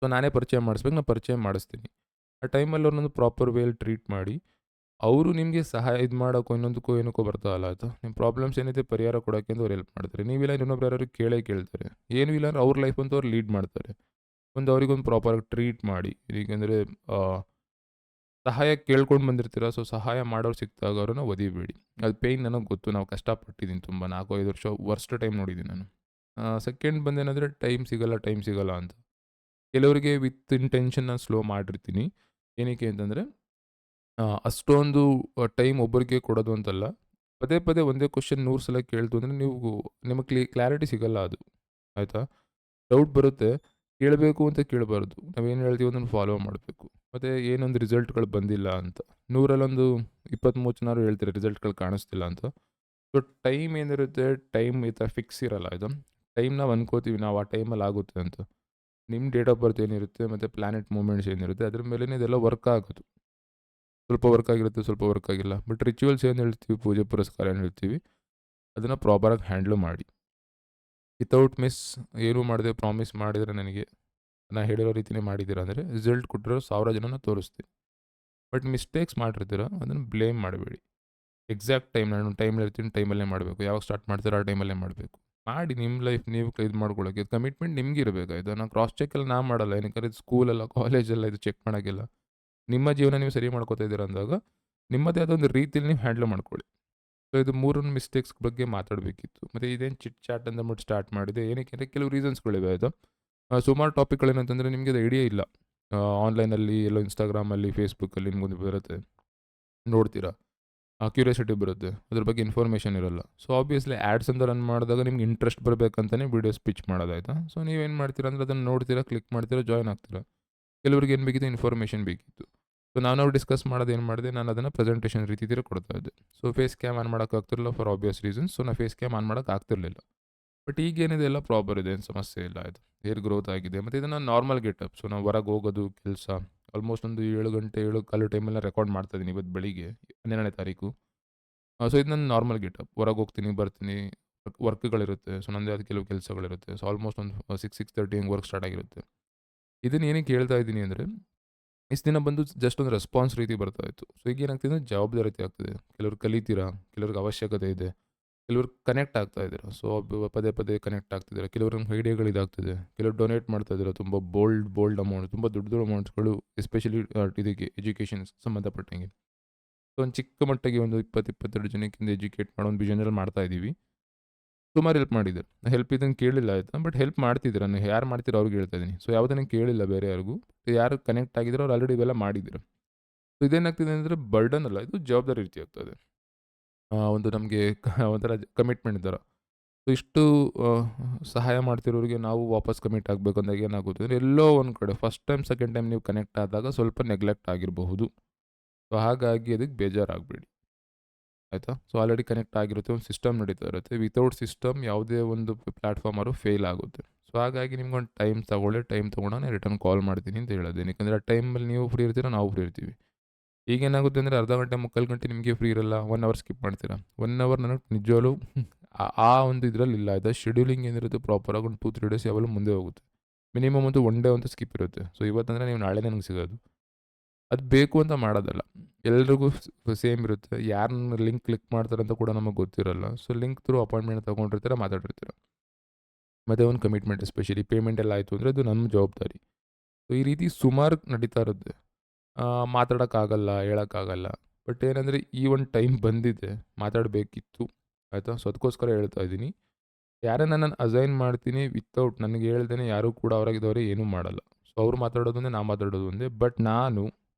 ಸೊ ನಾನೇ ಪರಿಚಯ ಮಾಡಿಸ್ಬೇಕು, ನಾನು ಪರಿಚಯ ಮಾಡಿಸ್ತೀನಿ. ಆ ಟೈಮಲ್ಲಿ ಅವ್ರನ್ನೊಂದು ಪ್ರಾಪರ್ ವೇಯಲ್ಲಿ ಟ್ರೀಟ್ ಮಾಡಿ, ಅವರು ನಿಮಗೆ ಸಹಾಯ ಇದು ಮಾಡೋಕ್ಕೋ ಇನ್ನೊಂದಕ್ಕೋ ಏನಕ್ಕೋ ಬರ್ತಾರಲ್ಲ ಆಯಿತಾ, ನಿಮ್ಮ ಪ್ರಾಬ್ಲಮ್ಸ್ ಏನಿದೆ ಪರಿಹಾರ ಕೊಡೋಕ್ಕೆ ಅಂತ ಅವ್ರು ಹೆಲ್ಪ್ ಮಾಡ್ತಾರೆ. ನೀವಿಲ್ಲ ಇನ್ನೊಬ್ರು ಯಾರು ಕೇಳ್ತಾರೆ. ಏನೂ ಇಲ್ಲ ಅಂದ್ರೆ ಅವ್ರ ಲೈಫ್ ಅಂತೂ ಅವ್ರು ಲೀಡ್ ಮಾಡ್ತಾರೆ. ಒಂದು ಅವ್ರಿಗೊಂದು ಪ್ರಾಪರಾಗಿ ಟ್ರೀಟ್ ಮಾಡಿ. ಈಗಂದರೆ ಸಹಾಯ ಕೇಳ್ಕೊಂಡು ಬಂದಿರ್ತೀರ, ಸೊ ಸಹಾಯ ಮಾಡೋರು ಸಿಕ್ಕಿದಾಗ ಅವ್ರನ್ನ ಒದಿಬೇಡಿ. ಅದು ಪೇಯ್ನ್ ನನಗೆ ಗೊತ್ತು, ನಾವು ಕಷ್ಟಪಟ್ಟಿದ್ದೀನಿ ತುಂಬ. 4-5 ವರ್ಷ ವರ್ಸ್ಟ್ ಟೈಮ್ ನೋಡಿದ್ದೀನಿ ನಾನು. ಸೆಕೆಂಡ್ ಬಂದೇನೆಂದರೆ ಟೈಮ್ ಸಿಗಲ್ಲ ಅಂತ. ಕೆಲವರಿಗೆ ವಿತ್ ಇಂಟೆನ್ಷನ್ ನಾನು ಸ್ಲೋ ಮಾಡಿರ್ತೀನಿ. ಏನಕ್ಕೆ ಅಂತಂದರೆ ಅಷ್ಟೊಂದು ಟೈಮ್ ಒಬ್ಬರಿಗೆ ಕೊಡೋದು ಅಂತಲ್ಲ. ಪದೇ ಪದೇ ಒಂದೇ ಕ್ವೆಶ್ಚನ್ 100 ಸಲ ಕೇಳ್ತು ಅಂದರೆ ನಿಮಗೆ ಕ್ಲಾರಿಟಿ ಸಿಗಲ್ಲ ಅದು ಆಯಿತಾ. ಡೌಟ್ ಬರುತ್ತೆ, ಕೇಳಬೇಕು ಅಂತ ಕೇಳಬಾರ್ದು. ನಾವೇನು ಹೇಳ್ತೀವಿ ಅದನ್ನು ಫಾಲೋ ಮಾಡಬೇಕು. ಮತ್ತು ಏನೊಂದು ರಿಸಲ್ಟ್ಗಳು ಬಂದಿಲ್ಲ ಅಂತ 100ರಲ್ಲೊಂದು 20-30 ಜನ ಹೇಳ್ತಾರೆ ರಿಸಲ್ಟ್ಗಳು ಕಾಣಿಸ್ತಿಲ್ಲ ಅಂತ. ಸೊ ಟೈಮ್ ಏನಿರುತ್ತೆ, ಟೈಮ್ ಈ ಥರ ಫಿಕ್ಸ್ ಇರಲ್ಲ ಇದು. ಟೈಮ್ ನಾವು ಅನ್ಕೋತೀವಿ ನಾವು ಆ ಟೈಮಲ್ಲಿ ಆಗುತ್ತೆ ಅಂತ. ನಿಮ್ಮ ಡೇಟ್ ಆಫ್ ಬರ್ತ್ ಏನಿರುತ್ತೆ ಮತ್ತು ಪ್ಲ್ಯಾನೆಟ್ ಮೂಮೆಂಟ್ಸ್ ಏನಿರುತ್ತೆ ಅದ್ರ ಮೇಲೇ ಇದೆಲ್ಲ ವರ್ಕ್ ಆಗೋದು. ಸ್ವಲ್ಪ ವರ್ಕ್ ಆಗಿರುತ್ತೆ, ಸ್ವಲ್ಪ ವರ್ಕ್ ಆಗಿಲ್ಲ. ಬಟ್ ರಿಚುವಲ್ಸ್ ಏನು ಹೇಳ್ತೀವಿ, ಪೂಜೆ ಪುರಸ್ಕಾರ ಏನು ಹೇಳ್ತೀವಿ, ಅದನ್ನು ಪ್ರಾಪರಾಗಿ ಹ್ಯಾಂಡ್ಲು ಮಾಡಿ. ವಿತೌಟ್ ಮಿಸ್ ಏನೂ ಮಾಡದೆ ಪ್ರಾಮಿಸ್ ಮಾಡಿದರೆ ನನಗೆ ನಾನು ಹೇಳಿರೋ ರೀತಿಯೇ ಮಾಡಿದ್ದೀರಾ ಅಂದರೆ ರಿಸಲ್ಟ್ ಕೊಟ್ಟಿರೋ 1000 ಜನನ ತೋರಿಸ್ತೀನಿ. ಬಟ್ ಮಿಸ್ಟೇಕ್ಸ್ ಮಾಡಿರ್ತೀರ ಅದನ್ನು ಬ್ಲೇಮ್ ಮಾಡಬೇಡಿ. ಎಕ್ಸಾಕ್ಟ್ ಟೈಮ್ ನಾನು ಟೈಮಲ್ಲಿ ಇರ್ತೀನಿ, ಟೈಮಲ್ಲೇ ಮಾಡಬೇಕು. ಯಾವಾಗ ಸ್ಟಾರ್ಟ್ ಮಾಡ್ತೀರೋ ಆ ಟೈಮಲ್ಲೇ ಮಾಡಬೇಕು. ಮಾಡಿ ನಿಮ್ಮ ಲೈಫ್ ನೀವು ಇದು ಮಾಡ್ಕೊಳ್ಳೋಕ್ಕೆ ಕಮಿಟ್ಮೆಂಟ್ ನಿಮ್ಗೆ ಇರಬೇಕಾಯ್ತು. ನಾನು ಕ್ರಾಸ್ ಚೆಕ್ ಎಲ್ಲ ಮಾಡಲ್ಲ. ಏನಕ್ಕೆ ಸ್ಕೂಲಲ್ಲ ಕಾಲೇಜಲ್ಲ ಇದು ಚೆಕ್ ಮಾಡೋಕ್ಕೆಲ್ಲ. ನಿಮ್ಮ ಜೀವನ ನೀವು ಸರಿ ಮಾಡ್ಕೋತಾ ಇದ್ದೀರಾ ಅಂದಾಗ, ನಿಮ್ಮದೇ ಆದ ಒಂದು ರೀತಿಯಲ್ಲಿ ನೀವು ಹ್ಯಾಂಡಲ್ ಮಾಡ್ಕೊಳ್ಳಿ. ಸೊ ಇದು 3 ಮಿಸ್ಟೇಕ್ಸ್ ಬಗ್ಗೆ ಮಾತಾಡಬೇಕಿತ್ತು. ಮತ್ತು ಇದೇನು ಚಿಟ್ ಚಾಟ್ ಅಂದ್ಬಿಟ್ಟು ಸ್ಟಾರ್ಟ್ ಮಾಡಿದೆ ಏನಕ್ಕೆ ಅಂದರೆ ಕೆಲವು ರೀಸನ್ಸ್ಗಳಿವೆ ಆಯಿತಾ. ಸುಮಾರು ಟಾಪಿಕ್ಗಳೇನಂತಂದರೆ ನಿಮಗೆ ಅದು ಐಡಿಯಾ ಇಲ್ಲ. ಆನ್ಲೈನಲ್ಲಿ ಎಲ್ಲೋ ಇನ್ಸ್ಟಾಗ್ರಾಮಲ್ಲಿ, ಫೇಸ್ಬುಕ್ಕಲ್ಲಿ ನಿಮ್ಗೊಂದು ಬರುತ್ತೆ, ನೋಡ್ತೀರಾ. ಕ್ಯೂರಿಯಾಸಿಟಿ ಬರುತ್ತೆ. ಅದ್ರ ಬಗ್ಗೆ ಇನ್ಫಾರ್ಮೇಷನ್ ಇರಲ್ಲ. ಸೊ ಆಬ್ವಿಯಸ್ಲಿ ಆ್ಯಡ್ಸ್ ಅಂತ ರನ್ ಮಾಡಿದಾಗ ನಿಮ್ಗೆ ಇಂಟ್ರೆಸ್ಟ್ ಬರಬೇಕಂತಲೇ ವೀಡಿಯೋಸ್ ಪಿಚ್ ಮಾಡೋದಾಯ್ತಾ. ಸೊ ನೀವೇನು ಮಾಡ್ತೀರಾ ಅಂದರೆ ಅದನ್ನು ನೋಡ್ತೀರಾ, ಕ್ಲಿಕ್ ಮಾಡ್ತೀರಾ, ಜಾಯ್ನ್ ಆಗ್ತೀರಾ. ಕೆಲವ್ರಿಗೆ ಏನು ಬೇಕಿತ್ತು, ಇನ್ಫಾರ್ಮೇಷನ್ ಬೇಕಿತ್ತು. ಸೊ ನಾವು ಡಿಸ್ಕಸ್ ಮಾಡೋದು ಏನು ಮಾಡಿದೆ, ನಾನು ಅದನ್ನು ಪ್ರೆಸೆಂಟೇಷನ್ ರೀತಿ ಕೊಡ್ತಾ ಇದ್ದೆ. ಸೊ ಫೇಸ್ ಕ್ಯಾಮ್ ಆನ್ ಮಾಡೋಕ್ಕಾಗ್ತಿರಲಿಲ್ಲ ಫಾರ್ ಆಬ್ವಿಯಸ್ ರೀಸನ್ಸ್. ಸೊ ನಾನು ಫೇಸ್ ಕ್ಯಾಮ್ ಆನ್ ಮಾಡೋಕ್ಕಾಗ್ತಿರ್ಲಿಲ್ಲ. ಬಟ್ ಈಗೇನಿದೆ ಎಲ್ಲ ಪ್ರಾಪರ್ ಇದೆ, ಏನು ಸಮಸ್ಯೆ ಇಲ್ಲ. ಆಯಿತು, ಹೇರ್ ಗ್ರೋತ್ ಆಗಿದೆ. ಮತ್ತು ಇದನ್ನು ನಾರ್ಮಲ್ ಗೆಟಪ್. ಸೊ ನಾವು ಹೊರಗೆ ಹೋಗೋದು ಕೆಲಸ ಆಲ್ಮೋಸ್ಟ್ ಒಂದು 7 ಗಂಟೆ 7 ಟೈಮೆಲ್ಲ ರೆಕಾರ್ಡ್ ಮಾಡ್ತಾ ಇದ್ದೀನಿ ಇವತ್ತು ಬೆಳಿಗ್ಗೆ 12ನೇ ತಾರೀಕು. ಸೊ ಇದು ನನ್ನ ನಾರ್ಮಲ್ ಗೆಟಪ್. ಹೊರಗೆ ಹೋಗ್ತೀನಿ, ಬರ್ತೀನಿ, ವರ್ಕ್ಗಳಿರುತ್ತೆ. ಸೊ ನನ್ನದೇ ಆದ ಕೆಲವು ಕೆಲಸಗಳಿರುತ್ತೆ. ಸೊ ಆಲ್ಮೋಸ್ಟ್ ಒಂದು 6:30 ಹಿಂಗೆ ವರ್ಕ್ ಸ್ಟಾರ್ಟ್ ಆಗಿರುತ್ತೆ. ಇದನ್ನು ಏನಕ್ಕೆ ಹೇಳ್ತಾ ಇದ್ದೀನಿ ಅಂದರೆ, ಇಷ್ಟು ದಿನ ಬಂದು ಜಸ್ಟ್ ಒಂದು ರೆಸ್ಪಾನ್ಸ್ ರೀತಿ ಬರ್ತಾ ಇತ್ತು. ಸೊ ಈಗ ಏನಾಗ್ತಿದೆ ಅಂದರೆ ಜವಾಬ್ದಾರಿತೆ ಆಗ್ತಿದೆ. ಕೆಲವ್ರು ಕಲಿತೀರಾ, ಕೆಲವ್ರಿಗೆ ಅವಶ್ಯಕತೆ ಇದೆ, ಕೆಲವ್ರು ಕನೆಕ್ಟ್ ಆಗ್ತಾ ಇದ್ದೀರಾ. ಸೊ ಪದೇ ಪದೇ ಕನೆಕ್ಟ್ ಆಗ್ತಿದ್ದೀರಾ. ಕೆಲವ್ರಿಗೆ ಐಡಿಯಾಗಳು ಇದಾಗ್ತಿದೆ. ಕೆಲವ್ರು ಡೊನೇಟ್ ಮಾಡ್ತಾ ಇದ್ದೀರಾ ತುಂಬ ಬೋಲ್ಡ್ ಅಮೌಂಟ್, ತುಂಬ ದೊಡ್ಡ ಅಮೌಂಟ್ಸ್ಗಳು, ಎಸ್ಪೆಷಲಿ ಇದಕ್ಕೆ ಎಜುಕೇಷನ್ ಸಂಬಂಧಪಟ್ಟಂಗೆ. ಸೊ ಒಂದು ಚಿಕ್ಕ ಮಟ್ಟಿಗೆ ಒಂದು 22 ಜನಕ್ಕಿಂತ ಎಜುಕೇಟ್ ಮಾಡೋ ಒಂದು ವಿಷನಲ್ಲಿ ಮಾಡ್ತಾ ಇದ್ದೀವಿ. ಸುಮಾರು ಹೆಲ್ಪ್ ಮಾಡಿದ್ದಾರೆ. ಹೆಲ್ಪ್ ಇದನ್ನು ಕೇಳಿಲ್ಲ ಆಯಿತಾ. ಬಟ್ ಹೆಲ್ಪ್ ಮಾಡ್ತಿದ್ದೀರಾ, ನೀವು ಯಾರು ಮಾಡ್ತೀರೋ ಅವ್ರಿಗೆ ಹೇಳ್ತಾ ಇದ್ದೀನಿ. ಸೊ ಯಾವುದನ್ನು ಕೇಳಿಲ್ಲ ಬೇರೆ ಯಾರಿಗೂ. ಯಾರು ಕನೆಕ್ಟ್ ಆಗಿದ್ದಾರೋ ಅವ್ರು ಆಲ್ರೆಡಿ ಇವೆಲ್ಲ ಮಾಡಿದ್ದೀರಾ. ಸೊ ಇದೇನಾಗ್ತಿದೆ ಅಂದರೆ ಬರ್ಡನ್ ಅಲ್ಲ, ಇದು ಜವಾಬ್ದಾರಿ ರೀತಿ ಆಗ್ತದೆ. ಒಂದು ನಮಗೆ ಒಂಥರ ಕಮಿಟ್ಮೆಂಟ್ ಥರ. ಸೊ ಇಷ್ಟು ಸಹಾಯ ಮಾಡ್ತಿರೋರಿಗೆ ನಾವು ವಾಪಸ್ ಕಮಿಟ್ ಆಗಬೇಕು ಅಂದಾಗ ಏನಾಗುತ್ತೆ ಅಂದರೆ, ಎಲ್ಲೋ ಒಂದು ಕಡೆ ಫಸ್ಟ್ ಟೈಮ್ ಸೆಕೆಂಡ್ ಟೈಮ್ ನೀವು ಕನೆಕ್ಟ್ ಆದಾಗ ಸ್ವಲ್ಪ ನೆಗ್ಲೆಕ್ಟ್ ಆಗಿರಬಹುದು. ಸೊ ಹಾಗಾಗಿ ಅದಕ್ಕೆ ಬೇಜಾರಾಗಬೇಡಿ ಆಯಿತಾ. ಸೊ ಆಲ್ರೆಡಿ ಕನೆಕ್ಟ್ ಆಗಿರುತ್ತೆ, ಒಂದು ಸಿಸ್ಟಮ್ ನಡೀತಾ ಇರುತ್ತೆ. ವಿತೌಟ್ ಸಿಸ್ಟಮ್ ಯಾವುದೇ ಒಂದು ಪ್ಲ್ಯಾಟ್ಫಾರ್ಮರು ಫೇಲ್ ಆಗುತ್ತೆ. ಸೊ ಹಾಗಾಗಿ ನಿಮ್ಗೊಂದು ಟೈಮ್ ತೊಗೊಂಡು ನಾನು ರಿಟರ್ನ್ ಕಾಲ್ ಮಾಡ್ತೀನಿ ಅಂತ ಹೇಳೋದು. ಏನಕ್ಕೆ ಆ ಟೈಮಲ್ಲಿ ನೀವು ಫ್ರೀ ಇರ್ತೀರ, ನಾವು ಫ್ರೀ ಇರ್ತೀವಿ. ಈಗೇನಾಗುತ್ತೆ ಅಂದರೆ ಅರ್ಧ ಗಂಟೆ ಮುಕ್ಕಾಲು ಗಂಟೆ ನಿಮಗೆ ಫ್ರೀ ಇರಲ್ಲ, 1 ಅವರ್ ಸ್ಕಿಪ್ ಮಾಡ್ತೀರಾ. 1 ಅವರ್ ನನಗೆ ನಿಜವಾಗ್ಲೂ ಆ ಒಂದು ಇದರಲ್ಲಿ ಇಲ್ಲ ಆಯಿತಾ. ಶೆಡ್ಯೂಲಿಂಗ್ ಏನಿರುತ್ತೆ ಪ್ರಾಪರಾಗಿ ಒಂದು 2-3 ಡೇಸ್ ಯಾವಾಗಲೂ ಮುಂದೆ ಹೋಗುತ್ತೆ. ಮಿನಿಮಮ್ ಅಂತೂ 1 ಡೇ ಅಂತೂ ಸ್ಕಿಪ್ ಇರುತ್ತೆ. ಸೊ ಇವತ್ತಂದರೆ ನೀವು ನಾಳೆ ನನಗೆ ಸಿಗೋದು. ಅದು ಬೇಕು ಅಂತ ಮಾಡೋದಲ್ಲ. ಎಲ್ರಿಗೂ ಸೇಮ್ ಇರುತ್ತೆ. ಯಾರನ್ನ ಲಿಂಕ್ ಕ್ಲಿಕ್ ಮಾಡ್ತಾರೆ ಅಂತ ಕೂಡ ನಮಗೆ ಗೊತ್ತಿರಲ್ಲ. ಸೊ ಲಿಂಕ್ ಥ್ರೂ ಅಪಾಯಿಂಟ್ಮೆಂಟ್ ತೊಗೊಂಡಿರ್ತೀರ, ಮಾತಾಡಿರ್ತೀರ. ಮತ್ತು ಒಂದು ಕಮಿಟ್ಮೆಂಟ್, ಎಸ್ಪೆಷಲಿ ಪೇಮೆಂಟ್ ಎಲ್ಲ ಆಯಿತು ಅಂದರೆ ಅದು ನಮ್ಮ ಜವಾಬ್ದಾರಿ. ಸೊ ಈ ರೀತಿ ಸುಮಾರು ನಡೀತಾ ಇರುತ್ತೆ. ಮಾತಾಡೋಕ್ಕಾಗಲ್ಲ, ಹೇಳೋಕ್ಕಾಗಲ್ಲ. ಬಟ್ ಏನಂದರೆ ಈ ಒಂದು ಟೈಮ್ ಬಂದಿದೆ, ಮಾತಾಡಬೇಕಿತ್ತು ಆಯಿತಾ. ಸೊ ಅದಕ್ಕೋಸ್ಕರ ಹೇಳ್ತಾ ಇದ್ದೀನಿ. ಯಾರೇ ನನ್ನನ್ನು ಅಸೈನ್ ಮಾಡ್ತೀನಿ ವಿತೌಟ್ ನನಗೆ ಹೇಳ್ದೇ ಯಾರೂ ಕೂಡ ಅವರಾಗಿದ್ದವರೇ ಏನೂ ಮಾಡಲ್ಲ. ಸೊ ಅವ್ರು ಮಾತಾಡೋದು ಒಂದೇ, ನಾವು ಮಾತಾಡೋದು ಒಂದೇ. ಬಟ್ ನಾನು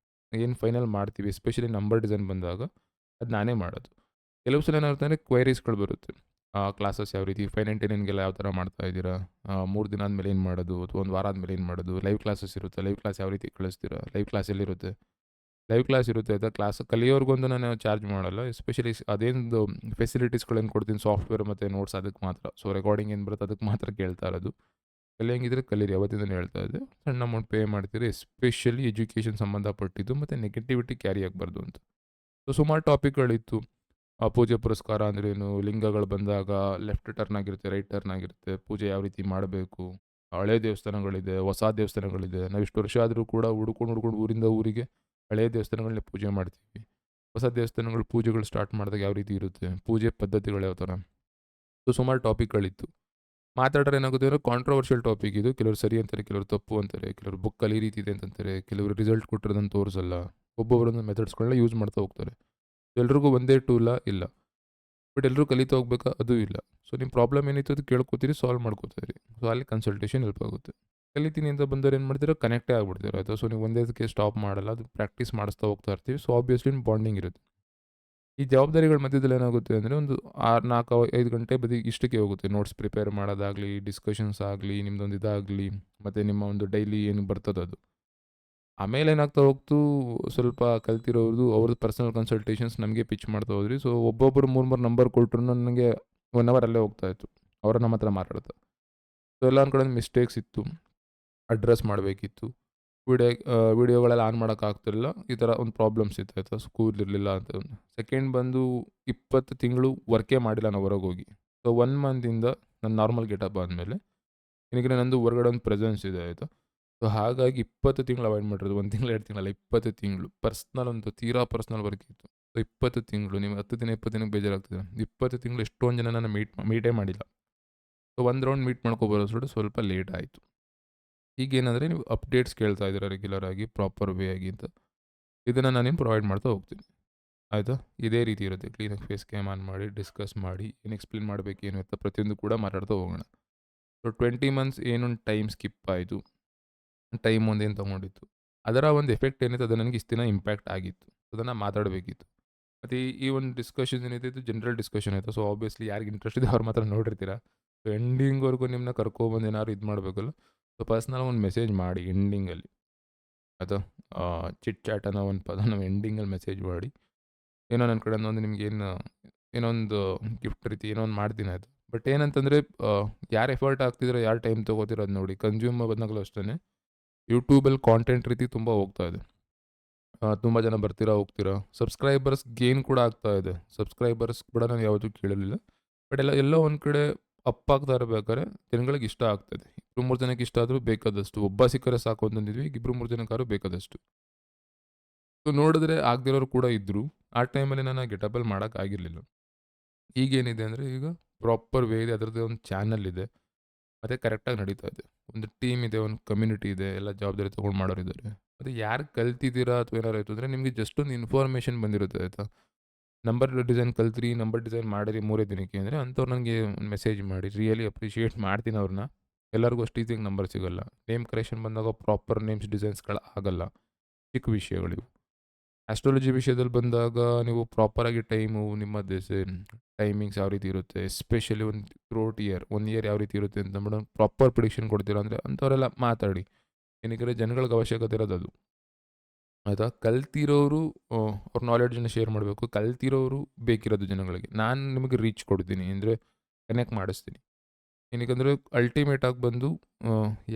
ಏನು ಫೈನಲ್ ಮಾಡ್ತೀವಿ, ಎಸ್ಪೆಷಲಿ ನಂಬರ್ ಡಿಸೈನ್ ಬಂದಾಗ ಅದು ನಾನೇ ಮಾಡೋದು. ಕೆಲವು ಸಲ ಏನಾಗುತ್ತೆ ಅಂದರೆ ಕ್ವೈರೀಸ್ಗಳು ಬರುತ್ತೆ. ಕ್ಲಾಸಸ್ ಯಾವ ರೀತಿ 5-9 ಯಾವ ಥರ ಮಾಡ್ತಾ ಇದ್ದೀರಾ, 3 ದಿನ ಆದಮೇಲೆ ಏನು ಮಾಡೋದು, ಅಥವಾ 1 ವಾರ ಆದಮೇಲೆ ಏನು ಮಾಡೋದು, ಲೈವ್ ಕ್ಲಾಸಸ್ ಇರುತ್ತೆ, ಲೈವ್ ಕ್ಲಾಸ್ ಯಾವ ರೀತಿ ಕಳಿಸ್ತೀರಾ, ಲೈವ್ ಕ್ಲಾಸ್ ಎಲ್ಲಿರುತ್ತೆ, ಲೈವ್ ಕ್ಲಾಸ್ ಇರುತ್ತೆ ಆಯಿತಾ. ಕ್ಲಾಸ್ ಕಲಿಯೋರ್ಗೊಂದು ನಾನು ಚಾರ್ಜ್ ಮಾಡಲ್ಲ. ಎಸ್ಪೆಷಲಿ ಅದೇನು ಫೆಸಿಲಿಟೀಸ್ಗಳೇನು ಕೊಡ್ತೀನಿ, ಸಾಫ್ಟ್ವೇರ್ ಮತ್ತು ನೋಟ್ಸ್ ಅದಕ್ಕೆ ಮಾತ್ರ. ಸೊ ರೆಕಾರ್ಡಿಂಗ್ ಏನು ಬರುತ್ತೆ ಅದಕ್ಕೆ ಮಾತ್ರ ಕೇಳ್ತಾ ಇರೋದು. ಕಲಿಯಂಗಿದ್ರೆ ಕಲೀರಿ, ಅವತ್ತಿಂದನೇ ಹೇಳ್ತಾ ಇದ್ದೆ. ಸಣ್ಣ ಅಮೌಂಟ್ ಪೇ ಮಾಡ್ತೀರಿ, ಎಸ್ಪೆಷಲಿ ಎಜುಕೇಷನ್ ಸಂಬಂಧಪಟ್ಟಿದ್ದು, ಮತ್ತು ನೆಗೆಟಿವಿಟಿ ಕ್ಯಾರಿ ಆಗಬಾರ್ದು ಅಂತ. ಸೊ ಸುಮಾರು ಟಾಪಿಕ್ಗಳಿತ್ತು. ಪೂಜೆ ಪುರಸ್ಕಾರ ಅಂದ್ರೇನು, ಲಿಂಗಗಳು ಬಂದಾಗ ಲೆಫ್ಟ್ ಟರ್ನ್ ಆಗಿರುತ್ತೆ, ರೈಟ್ ಟರ್ನ್ ಆಗಿರುತ್ತೆ, ಪೂಜೆ ಯಾವ ರೀತಿ ಮಾಡಬೇಕು, ಹಳೆ ದೇವಸ್ಥಾನಗಳಿದೆ, ಹೊಸ ದೇವಸ್ಥಾನಗಳಿದೆ. ನಾವು ಇಷ್ಟು ವರ್ಷ ಆದರೂ ಕೂಡ ಹುಡ್ಕೊಂಡು ಊರಿಂದ ಊರಿಗೆ ಹಳೆಯ ದೇವಸ್ಥಾನಗಳನ್ನೇ ಪೂಜೆ ಮಾಡ್ತೀವಿ. ಹೊಸ ದೇವಸ್ಥಾನಗಳು ಪೂಜೆಗಳು ಸ್ಟಾರ್ಟ್ ಮಾಡಿದಾಗ ಯಾವ ರೀತಿ ಇರುತ್ತೆ, ಪೂಜೆ ಪದ್ಧತಿಗಳು ಯಾವ ಥರ. ಸೊ ಸುಮಾರು ಟಾಪಿಕ್ಗಳಿತ್ತು. ಮಾತಾಡ್ರೆ ಏನಾಗುತ್ತೆ ಅಂದರೆ ಕಾಂಟ್ರವರ್ಷಿಯಲ್ ಟಾಪಿಕ್ ಇದು. ಕೆಲವರು ಸರಿ ಅಂತಾರೆ, ಕೆಲವರು ತಪ್ಪು ಅಂತಾರೆ, ಕೆಲವರು ಬುಕ್ಕಲ್ಲಿ ಈ ರೀತಿ ಇದೆ ಅಂತಂತಾರೆ, ಕೆಲವರು ರಿಸಲ್ಟ್ ಕೊಟ್ಟಿರೋದನ್ನು ತೋರಿಸಲ್ಲ. ಒಬ್ಬೊಬ್ಬರೊಂದು ಮೆಥಡ್ಸ್ಗಳನ್ನ ಯೂಸ್ ಮಾಡ್ತಾ ಹೋಗ್ತಾರೆ. ಎಲ್ರಿಗೂ ಒಂದೇ ಟೂಲ ಇಲ್ಲ, ಬಟ್ ಎಲ್ಲರೂ ಕಲಿತಾ ಹೋಗ್ಬೇಕಾ, ಅದು ಇಲ್ಲ. ಸೊ ನಿಮ್ಮ ಪ್ರಾಬ್ಲಮ್ ಏನಿತ್ತು ಅದು ಕೇಳ್ಕೊತೀರಿ, ಸಾಲ್ವ್ ಮಾಡ್ಕೋತೀರಿ. ಸೊ ಅಲ್ಲಿ ಕನ್ಸಲ್ಟೇಷನ್ ಹೆಲ್ಪ್ ಆಗುತ್ತೆ. ಕಲಿತೀನಿ ಅಂತ ಬಂದವ್ರು ಏನು ಮಾಡ್ತೀರಾ, ಕನೆಕ್ಟೇ ಆಗ್ಬಿಡ್ತೀರ ಆಯಿತಾ. ಸೊ ನೀವು ಒಂದೇದಕ್ಕೆ ಸ್ಟಾಪ್ ಮಾಡಲ್ಲ, ಅದು ಪ್ರಾಕ್ಟೀಸ್ ಮಾಡಿಸ್ತಾ ಹೋಗ್ತಾ ಇರ್ತೀವಿ. ಸೊ ಆಬ್ವಿಯಸ್ಲಿ ಬಾಂಡಿಂಗ್ ಇರುತ್ತೆ. ಈ ಜವಾಬ್ದಾರಿಗಳ ಮಧ್ಯದಲ್ಲಿ ಏನಾಗುತ್ತೆ ಅಂದರೆ ಒಂದು 4-5 ಗಂಟೆ ಇಷ್ಟಕ್ಕೆ ಹೋಗುತ್ತೆ. ನೋಟ್ಸ್ ಪ್ರಿಪೇರ್ ಮಾಡೋದಾಗಲಿ, ಡಿಸ್ಕಷನ್ಸ್ ಆಗಲಿ, ನಿಮ್ಮದೊಂದು ಇದಾಗಲಿ, ಮತ್ತು ನಿಮ್ಮ ಒಂದು ಡೈಲಿ ಏನು ಬರ್ತದೆ ಅದು. ಆಮೇಲೆ ಏನಾಗ್ತಾ ಹೋಗ್ತು, ಸ್ವಲ್ಪ ಕಲ್ತಿರೋದು ಅವ್ರದ್ದು ಪರ್ಸನಲ್ ಕನ್ಸಲ್ಟೇಷನ್ಸ್ ನಮಗೆ ಪಿಚ್ ಮಾಡ್ತಾ ಹೋದ್ರಿ. ಸೊ ಒಬ್ಬೊಬ್ಬರು 3 ನಂಬರ್ ಕೊಟ್ಟರು ನನಗೆ 1 ಅವರ್ ಅಲ್ಲೇ ಹೋಗ್ತಾ ಇತ್ತು. ಅವರ ನಮ್ಮ ಹತ್ರ ಮಾತಾಡ್ತಾ. ಸೊ ಎಲ್ಲ ಒಂದು ಕಡೆ ಮಿಸ್ಟೇಕ್ಸ್ ಇತ್ತು, ಅಡ್ರೆಸ್ ಮಾಡಬೇಕಿತ್ತು. ವೀಡಿಯೋಗಳೆಲ್ಲ ಆನ್ ಮಾಡೋಕ್ಕಾಗ್ತಿರಲಿಲ್ಲ. ಈ ಥರ ಒಂದು ಪ್ರಾಬ್ಲಮ್ಸ್ ಇತ್ತು ಆಯಿತಾ. ಸ್ಕೂಲ್ ಇರಲಿಲ್ಲ ಅಂತ. ಸೆಕೆಂಡ್ ಬಂದು 20 ತಿಂಗಳು ವರ್ಕೇ ಮಾಡಿಲ್ಲ ನಾನು ಹೊರಗೆ ಹೋಗಿ. ಸೊ 1 ಮಂತಿಂದ ನಾನು ನಾರ್ಮಲ್ ಗೆಟಪ್ ಆದಮೇಲೆ ಏನಕ್ಕೆ ನಂದು ಹೊರಗಡೆ ಒಂದು ಪ್ರೆಸೆನ್ಸ್ ಇದೆ ಆಯಿತಾ. ಸೊ ಹಾಗಾಗಿ 20 ತಿಂಗಳು ಅವಾಯ್ಡ್ ಮಾಡಿರೋದು. 1 ತಿಂಗಳು 2 ತಿಂಗಳಲ್ಲ, 20 ತಿಂಗಳು. ಪರ್ಸ್ನಲ್ ಒಂದು ತೀರಾ ಪರ್ಸ್ನಲ್ ವರ್ಕ್ ಇತ್ತು. ಸೊ 20 ತಿಂಗಳು ನೀವು 10 ದಿನ 20 ದಿನಕ್ಕೆ ಬೇಜಾರಾಗ್ತಿದೆ. 20 ತಿಂಗಳು ಎಷ್ಟೊಂದು ಜನ ನಾನು ಮೀಟೇ ಮಾಡಿಲ್ಲ. ಸೊ ಒಂದು ರೌಂಡ್ ಮೀಟ್ ಮಾಡ್ಕೊಬರೋಷ್ಟು ಸ್ವಲ್ಪ ಲೇಟ್ ಆಯಿತು. ಈಗೇನಂದರೆ ನೀವು ಅಪ್ಡೇಟ್ಸ್ ಕೇಳ್ತಾ ಇದ್ದೀರಾ ರೆಗ್ಯುಲರ್ ಆಗಿ, ಪ್ರಾಪರ್ ವೇ ಆಗಿ ಅಂತ. ಇದನ್ನು ನಾನೇನು ಪ್ರೊವೈಡ್ ಮಾಡ್ತಾ ಹೋಗ್ತೀನಿ. ಆಯಿತಾ? ಇದೇ ರೀತಿ ಇರುತ್ತೆ. ಕ್ಲೀನಾಗಿ ಫೇಸ್ ಕ್ಯಾಮ್ ಆನ್ ಮಾಡಿ, ಡಿಸ್ಕಸ್ ಮಾಡಿ, ಏನು ಎಕ್ಸ್‌ಪ್ಲೇನ್ ಮಾಡಬೇಕು ಏನು ಅಂತ ಪ್ರತಿಯೊಂದು ಕೂಡ ಮಾತಾಡ್ತಾ ಹೋಗೋಣ. ಸೊ 20 ಮಂತ್ಸ್ ಏನೊಂದು ಟೈಮ್ ಸ್ಕಿಪ್ ಆಯಿತು. ಟೈಮ್ ಒಂದೇನು ತೊಗೊಂಡಿತ್ತು. ಅದರ ಒಂದು ಎಫೆಕ್ಟ್ ಏನಿತ್ತು ಅದು ನನಗೆ ಇಷ್ಟು ದಿನ ಇಂಪ್ಯಾಕ್ಟ್ ಆಗಿತ್ತು. ಅದನ್ನು ಮಾತಾಡಬೇಕಿತ್ತು. ಮತ್ತು ಈ ಒಂದು ಡಿಸ್ಕಷನ್ ಏನಿದೆ ಇದು ಜನರಲ್ ಡಿಸ್ಕಷನ್ ಆಯಿತು. ಸೊ ಆಬ್ವಿಯಸ್ಲಿ ಯಾರಿಗೆ ಇಂಟ್ರೆಸ್ಟ್ ಇದೆ ಅವ್ರು ಮಾತ್ರ ನೋಡಿರ್ತೀರ. ಸೊ ಎಂಡಿಂಗ್‌ವರೆಗೂ ನಿಮ್ಮನ್ನ ಕರ್ಕೊಬಂದು ಏನಾದ್ರು ಇದು ಮಾಡಬೇಕಲ್ಲ. ಸೊ ಪರ್ಸ್ನಲ್ ಒಂದು ಮೆಸೇಜ್ ಮಾಡಿ ಎಂಡಿಂಗಲ್ಲಿ. ಅಥವಾ ಚಿಟ್ ಚಾಟ್ ಅನ್ನೋ ಒಂದು ಪದನ ಎಂಡಿಂಗಲ್ಲಿ ಮೆಸೇಜ್ ಮಾಡಿ, ಏನೋ ನನ್ನ ಕಡೆಯಿಂದ ಒಂದು ನಿಮಗೇನು ಏನೋ ಒಂದು ಗಿಫ್ಟ್ ರೀತಿ ಏನೋ ಒಂದು ಮಾಡ್ತೀನಿ ಆಯಿತು. ಬಟ್ ಏನಂತಂದರೆ ಯಾರು ಎಫರ್ಟ್ ಹಾಕ್ತಿದ್ದೀರೋ, ಯಾರು ಟೈಮ್ ತೊಗೋತಿರೋ ಅದು ನೋಡಿ. ಕನ್ಸ್ಯೂಮರ್ ಬಂದಾಗಲೂ ಅಷ್ಟೇ ಯೂಟ್ಯೂಬಲ್ಲಿ ಕಾಂಟೆಂಟ್ ರೀತಿ ತುಂಬ ಹೋಗ್ತಾ ಇದೆ. ತುಂಬ ಜನ ಬರ್ತೀರಾ, ಹೋಗ್ತೀರಾ. ಸಬ್ಸ್ಕ್ರೈಬರ್ಸ್ ಗೇನ್ ಕೂಡ ಆಗ್ತಾ ಇದೆ. ಸಬ್ಸ್ಕ್ರೈಬರ್ಸ್ ಕೂಡ ನಾನು ಯಾವುದೂ ಕೇಳಲಿಲ್ಲ. ಬಟ್ ಎಲ್ಲೋ ಒಂದು ಕಡೆ ಅಪ್ ಆಗ್ತಾ ಇರಬೇಕಾದ್ರೆ ಜನಗಳಿಗೆ ಇಷ್ಟ ಆಗ್ತದೆ. 2-3 ಜನಕ್ಕೆ ಇಷ್ಟ ಆದರೂ ಬೇಕಾದಷ್ಟು. ಒಬ್ಬ ಸಿಕ್ಕರೆ ಸಾಕು ಅಂತಂದಿದ್ವಿ. ಈಗ 2-3 ಜನಕ್ಕಾದ್ರೂ ಬೇಕಾದಷ್ಟು. ಸೊ ನೋಡಿದ್ರೆ ಆಗದಿರೋರು ಕೂಡ ಇದ್ದರು. ಆ ಟೈಮಲ್ಲಿ ನಾನು ಗೆಟಪಲ್ಲಿ ಮಾಡೋಕ್ಕಾಗಿರಲಿಲ್ಲ. ಈಗೇನಿದೆ ಅಂದರೆ ಈಗ ಪ್ರಾಪರ್ ವೇ ಇದೆ. ಅದರದ್ದೇ ಒಂದು ಚಾನಲ್ ಇದೆ. ಮತ್ತು ಕರೆಕ್ಟಾಗಿ ನಡೀತಾ ಇದೆ. ಒಂದು ಟೀಮ್ ಇದೆ, ಒಂದು ಕಮ್ಯುನಿಟಿ ಇದೆ, ಎಲ್ಲ ಜವಾಬ್ದಾರಿ ತೊಗೊಂಡು ಮಾಡೋರಿದ್ದಾರೆ. ಮತ್ತು ಯಾರು ಕಲ್ತಿದ್ದೀರಾ ಅಥವಾ ಏನಾರು ಆಯಿತು ಅಂದರೆ ನಿಮಗೆ ಜಸ್ಟ್ ಒಂದು ಇನ್ಫಾರ್ಮೇಷನ್ ಬಂದಿರುತ್ತೆ ಆಯಿತಾ. ನಂಬರ್ ಡಿಸೈನ್ ಕಲ್ತ್ರಿ, ನಂಬರ್ ಡಿಸೈನ್ ಮಾಡಿರಿ 3 ದಿನಕ್ಕೆ ಅಂದರೆ ಅಂಥವ್ರು ನನಗೆ ಒಂದು ಮೆಸೇಜ್ ಮಾಡಿ. ರಿಯಲಿ ಅಪ್ರಿಷಿಯೇಟ್ ಮಾಡ್ತೀನಿ ಅವ್ರನ್ನ. ಎಲ್ಲರಿಗೂ ಅಷ್ಟು ಈಸಿಯಾಗಿ ನಂಬರ್ ಸಿಗೋಲ್ಲ. ನೇಮ್ ಕರೆಕ್ಷನ್ ಬಂದಾಗ ಪ್ರಾಪರ್ ನೇಮ್ಸ್ ಡಿಸೈನ್ಸ್ಗಳು ಆಗಲ್ಲ. ಚಿಕ್ಕ ವಿಷಯಗಳಿವು. ಆಸ್ಟ್ರಾಲಜಿ ವಿಷಯದಲ್ಲಿ ಬಂದಾಗ ನೀವು ಪ್ರಾಪರಾಗಿ ಟೈಮು, ನಿಮ್ಮ ಟೈಮಿಂಗ್ಸ್ ಯಾವ ರೀತಿ ಇರುತ್ತೆ, ಎಸ್ಪೆಷಲಿ ಒಂದು ಥ್ರೂಔಟ್ ಇಯರ್ 1 ಇಯರ್ ಯಾವ ರೀತಿ ಇರುತ್ತೆ ಅಂತ ಅಂದ್ಬಿಟ್ಟು ಪ್ರಾಪರ್ ಪ್ರಿಡಿಕ್ಷನ್ ಕೊಡ್ತೀರಾ ಅಂದರೆ ಅಂಥವರೆಲ್ಲ ಮಾತಾಡಿ. ಏನಕ್ಕೆ ಜನಗಳಿಗೆ ಅವಶ್ಯಕತೆ ಇರೋದು ಅದು. ಆಯಿತಾ? ಕಲ್ತಿರೋರು ಅವ್ರ ನಾಲೆಡ್ಜನ್ನು ಶೇರ್ ಮಾಡಬೇಕು. ಕಲ್ತಿರೋರು ಬೇಕಿರೋದು ಜನಗಳಿಗೆ. ನಾನು ನಿಮಗೆ ರೀಚ್ ಕೊಡ್ತೀನಿ ಅಂದರೆ ಕನೆಕ್ಟ್ ಮಾಡಿಸ್ತೀನಿ. ಏನಕ್ಕಂದರೆ ಅಲ್ಟಿಮೇಟಾಗಿ ಬಂದು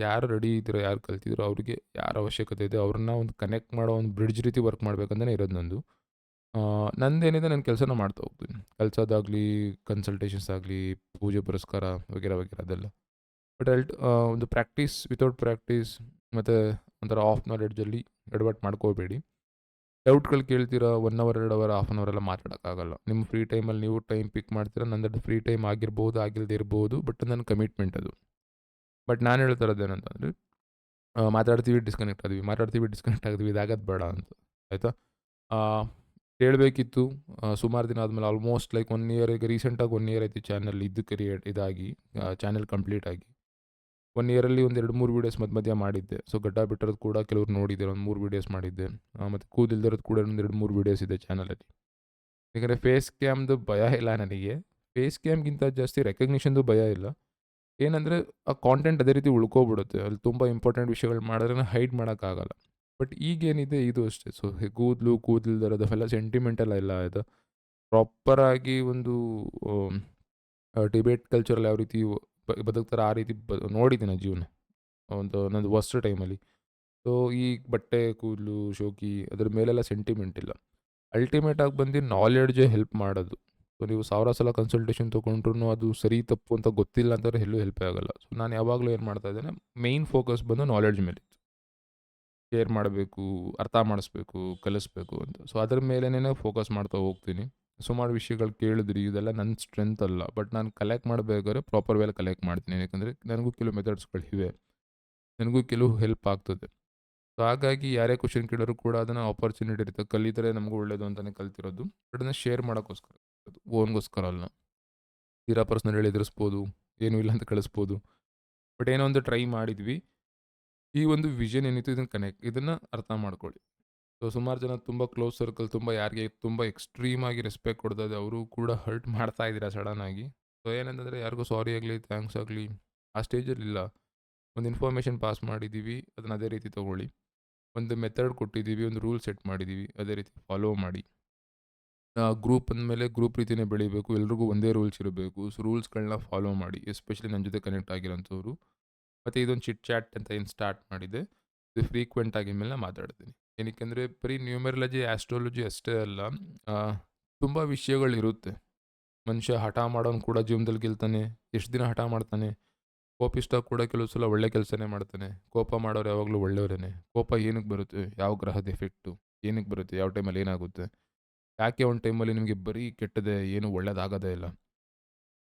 ಯಾರು ರೆಡಿ ಇದ್ದೀರೋ, ಯಾರು ಕಲ್ತಿದ್ದೀರೋ ಅವ್ರಿಗೆ ಯಾರ ಅವಶ್ಯಕತೆ ಇದೆ ಅವ್ರನ್ನ ಒಂದು ಕನೆಕ್ಟ್ ಮಾಡೋ ಒಂದು ಬ್ರಿಡ್ಜ್ ರೀತಿ ವರ್ಕ್ ಮಾಡಬೇಕಂತಲೇ ಇರೋದು ನಂದು. ನಂದೇನಿದೆ ನನ್ನ ಕೆಲಸನ ಮಾಡ್ತಾ ಹೋಗ್ತೀನಿ. ಕಲಿಸೋದಾಗಲಿ, ಕನ್ಸಲ್ಟೇಷನ್ಸ್ ಆಗಲಿ, ಪೂಜೆ ಪುರಸ್ಕಾರ ವಗೇರಾ ವಗೇರಾ ಅದೆಲ್ಲ. ಬಟ್ ಒಂದು ಪ್ರಾಕ್ಟೀಸ್ ವಿತೌಟ್ ಪ್ರಾಕ್ಟೀಸ್ ಮತ್ತು ಒಂಥರ ಆಫ್ ನಾಲೆಡ್ಜಲ್ಲಿ ಎಡವಟ್ಟು ಮಾಡ್ಕೋಬೇಡಿ. ಡೌಟ್ಗಳು ಕೇಳ್ತೀರಾ 1 hour, 2 hour, half an hour ಎಲ್ಲ ಮಾತಾಡೋಕ್ಕಾಗಲ್ಲ. ನಿಮ್ಮ ಫ್ರೀ ಟೈಮಲ್ಲಿ ನೀವು ಟೈಮ್ ಪಿಕ್ ಮಾಡ್ತೀರಾ. ನಂದದು ಫ್ರೀ ಟೈಮ್ ಆಗಿರ್ಬೋದು, ಆಗಿಲ್ಲದೆ ಇರ್ಬೋದು. ಬಟ್ ನನ್ನ ಕಮಿಟ್ಮೆಂಟ್ ಅದು. ಬಟ್ ನಾನು ಹೇಳ್ತಾ ಇರೋದು ಏನಂತಂದರೆ ಮಾತಾಡ್ತೀವಿ, ಡಿಸ್ಕನೆಕ್ಟ್ ಆದ್ವಿ, ಮಾತಾಡ್ತೀವಿ, ಡಿಸ್ಕನೆಕ್ಟ್ ಆಗಿದ್ವಿ, ಇದಾಗೋದು ಬೇಡ ಅಂತ. ಆಯಿತಾ? ಹೇಳಬೇಕಿತ್ತು ಸುಮಾರು ದಿನ ಆದಮೇಲೆ ಆಲ್ಮೋಸ್ಟ್ ಲೈಕ್ 1 ಇಯರ್. ಈಗ ರೀಸೆಂಟಾಗಿ 1 ಇಯರ್ ಆಯಿತು ಚಾನಲ್ ಇದು ಇದಾಗಿ, ಚಾನಲ್ ಕಂಪ್ಲೀಟ್ ಆಗಿ. 1 ಇಯರಲ್ಲಿ ಒಂದು 2-3 ವೀಡಿಯೋಸ್ ಮಧ್ಯ ಮಾಡಿದ್ದೆ. ಸೊ ಗಡ್ಡ ಬಿಟ್ಟಿರೋದು ಕೂಡ ಕೆಲವ್ರು ನೋಡಿದ್ದೀರ. ಒಂದು 3 ವೀಡಿಯೋಸ್ ಮಾಡಿದ್ದೆ. ಮತ್ತು ಕೂದಲಿಲ್ದಿರೋದು ಕೂಡ ಒಂದು 2-3 ವೀಡಿಯೋಸ್ ಇದೆ ಚಾನಲಲ್ಲಿ. ಯಾಕಂದರೆ ಫೇಸ್ ಕ್ಯಾಮ್ದು ಭಯ ಇಲ್ಲ ನನಗೆ. ಫೇಸ್ ಕ್ಯಾಮ್ಗಿಂತ ಜಾಸ್ತಿ ರೆಕಗ್ನಿಷನ್ದು ಭಯ ಇಲ್ಲ. ಏನಂದರೆ ಆ ಕಾಂಟೆಂಟ್ ಅದೇ ರೀತಿ ಉಳ್ಕೊಬಿಡುತ್ತೆ. ಅಲ್ಲಿ ತುಂಬ ಇಂಪಾರ್ಟೆಂಟ್ ವಿಷಯಗಳು ಮಾಡಿದ್ರೆ ಹೈಡ್ ಮಾಡೋಕ್ಕಾಗಲ್ಲ. ಬಟ್ ಈಗೇನಿದೆ ಇದು ಅಷ್ಟೇ. ಸೊ ಕೂದಲಿಲ್ದಿರೋದು ಅವೆಲ್ಲ ಸೆಂಟಿಮೆಂಟಲ್ ಎಲ್ಲ ಆಯಿತಾ. ಪ್ರಾಪರಾಗಿ ಒಂದು ಟಿಬೇಟ್ ಕಲ್ಚರಲ್ಲಿ ಯಾವ ರೀತಿ ಬದುಕ್ತಾರೆ ಆ ರೀತಿ ನೋಡಿದ್ದೀನಿ ಜೀವನ. ನಂದು ವರ್ಸ್ಟ್ ಟೈಮಲ್ಲಿ. ಸೊ ಈ ಬಟ್ಟೆ, ಕೂದಲು, ಶೋಕಿ ಅದ್ರ ಮೇಲೆಲ್ಲ ಸೆಂಟಿಮೆಂಟ್ ಇಲ್ಲ. ಅಲ್ಟಿಮೇಟಾಗಿ ಬಂದು ನಾಲೆಡ್ಜೇ ಹೆಲ್ಪ್ ಮಾಡೋದು. ಸೊ ನೀವು 1000 ಸಲ ಕನ್ಸಲ್ಟೇಷನ್ ತೊಗೊಂಡ್ರೂ ಅದು ಸರಿ ತಪ್ಪು ಅಂತ ಗೊತ್ತಿಲ್ಲ ಅಂತಂದರೆ ಎಲ್ಲೂ ಹೆಲ್ಪೇ ಆಗೋಲ್ಲ. ಸೊ ನಾನು ಯಾವಾಗಲೂ ಏನು ಮಾಡ್ತಾ ಇದ್ದೇನೆ, ಮೈನ್ ಫೋಕಸ್ ಬಂದು ನಾಲೆಡ್ಜ್ ಮೇಲೆ ಇತ್ತು. ಶೇರ್ ಮಾಡಬೇಕು, ಅರ್ಥ ಮಾಡಿಸ್ಬೇಕು, ಕಲಿಸ್ಬೇಕು ಅಂತ. ಸೊ ಅದ್ರ ಮೇಲೇನೇ ಫೋಕಸ್ ಮಾಡ್ತಾ ಹೋಗ್ತೀನಿ. ಸುಮಾರು ವಿಷಯಗಳು ಕೇಳಿದ್ರಿ, ಇದೆಲ್ಲ ನನ್ನ ಸ್ಟ್ರೆಂತ್ ಅಲ್ಲ. ಬಟ್ ನಾನು ಕಲೆಕ್ಟ್ ಮಾಡಬೇಕಾದ್ರೆ ಪ್ರಾಪರ್ ವೇಲಿ ಕಲೆಕ್ಟ್ ಮಾಡ್ತೀನಿ. ಯಾಕಂದರೆ ನನಗೂ ಕೆಲವು ಮೆಥಡ್ಸ್ಗಳಿವೆ. ನನಗೂ ಕೆಲವು ಹೆಲ್ಪ್ ಆಗ್ತದೆ. ಸೊ ಹಾಗಾಗಿ ಯಾರೇ ಕ್ವೆಶ್ಚನ್ ಕೇಳೋರು ಕೂಡ ಅದನ್ನು ಆಪರ್ಚುನಿಟಿ ಇರುತ್ತೆ. ಕಲಿತರೆ ನಮಗೂ ಒಳ್ಳೆಯದು ಅಂತಲೇ ಕಲ್ತಿರೋದು. ಬಟ್ ಅದನ್ನು ಶೇರ್ ಮಾಡೋಕ್ಕೋಸ್ಕರ, ಓನ್ಗೋಸ್ಕರ ಅಲ್ಲ. ತೀರಾ ಪರ್ಸ್ನಲ್ ಹೇಳಿ ಎದುರಿಸ್ಬೋದು, ಏನೂ ಇಲ್ಲ ಅಂತ ಕಳಿಸ್ಬೋದು. ಬಟ್ ಏನೋ ಒಂದು ಟ್ರೈ ಮಾಡಿದ್ವಿ. ಈ ಒಂದು ವಿಷನ್ ಏನಿತ್ತು ಇದನ್ನು ಅರ್ಥ ಮಾಡ್ಕೊಳ್ಳಿ. ಸೊ ಸುಮಾರು ಜನ ತುಂಬ ಕ್ಲೋಸ್ ಸರ್ಕಲ್, ಯಾರಿಗೆ ತುಂಬ ಎಕ್ಸ್ಟ್ರೀಮ್ ಆಗಿ ರೆಸ್ಪೆಕ್ಟ್ ಕೊಡ್ತಾ ಇದೆ ಅವರು ಕೂಡ ಹರ್ಟ್ ಮಾಡ್ತಾ ಇದ್ದೀರಾ ಸಡನ್ನಾಗಿ. ಸೊ ಏನಂತಂದರೆ ಯಾರಿಗೂ ಸಾರಿ ಆಗಲಿ, ಥ್ಯಾಂಕ್ಸ್ ಆಗಲಿ ಆ ಸ್ಟೇಜಲ್ಲಿಲ್ಲ. ಒಂದು ಇನ್ಫಾರ್ಮೇಷನ್ ಪಾಸ್ ಮಾಡಿದ್ದೀವಿ, ಅದನ್ನು ಅದೇ ರೀತಿ ತೊಗೊಳ್ಳಿ. ಒಂದು ಮೆಥಡ್ ಕೊಟ್ಟಿದ್ದೀವಿ, ಒಂದು ರೂಲ್ ಸೆಟ್ ಮಾಡಿದ್ದೀವಿ, ಅದೇ ರೀತಿ ಫಾಲೋ ಮಾಡಿ. ಗ್ರೂಪ್ ಅಂದಮೇಲೆ ಗ್ರೂಪ್ ರೀತಿಯೇ ಬೆಳಿಬೇಕು. ಎಲ್ರಿಗೂ ಒಂದೇ ರೂಲ್ಸ್ ಇರಬೇಕು. ಸೊ ರೂಲ್ಸ್ಗಳನ್ನ ಫಾಲೋ ಮಾಡಿ. ಎಸ್ಪೆಷಲಿ ನನ್ನ ಜೊತೆ ಕನೆಕ್ಟ್ ಆಗಿರೋಂಥವ್ರು. ಮತ್ತು ಇದೊಂದು ಚಿಟ್ ಚಾಟ್ ಅಂತ ಏನು ಸ್ಟಾರ್ಟ್ ಮಾಡಿದೆ, ಇದು ಫ್ರೀಕ್ವೆಂಟ್ ಆಗಿ ಮೇಲೆ ಮಾತಾಡ್ತೀನಿ. ಏನಕ್ಕೆಂದರೆ ಬರೀ ನ್ಯೂಮರಾಲಜಿ, ಆಸ್ಟ್ರಾಲಜಿ ಅಷ್ಟೇ ಅಲ್ಲ, ತುಂಬ ವಿಷಯಗಳಿರುತ್ತೆ. ಮನುಷ್ಯ ಹಠ ಮಾಡೋನು ಕೂಡ ಜೀವನದಲ್ಲಿ ಗೆಲ್ತಾನೆ. ಎಷ್ಟು ದಿನ ಹಠ ಮಾಡ್ತಾನೆ. ಕೋಪಿಷ್ಟ ಕೂಡ ಕೆಲವು ಸಲ ಒಳ್ಳೆ ಕೆಲಸನೇ ಮಾಡ್ತಾನೆ. ಕೋಪ ಮಾಡೋರು ಯಾವಾಗಲೂ ಒಳ್ಳೆಯವರೇನೆ. ಕೋಪ ಏನಕ್ಕೆ ಬರುತ್ತೆ, ಯಾವ ಗ್ರಹದ ಎಫೆಕ್ಟು, ಏನಕ್ಕೆ ಬರುತ್ತೆ, ಯಾವ ಟೈಮಲ್ಲಿ ಏನಾಗುತ್ತೆ, ಯಾಕೆ ಒಂದು ಟೈಮಲ್ಲಿ ನಿಮಗೆ ಬರೀ ಕೆಟ್ಟದೆ, ಏನು ಒಳ್ಳೇದಾಗೋದೇ ಇಲ್ಲ.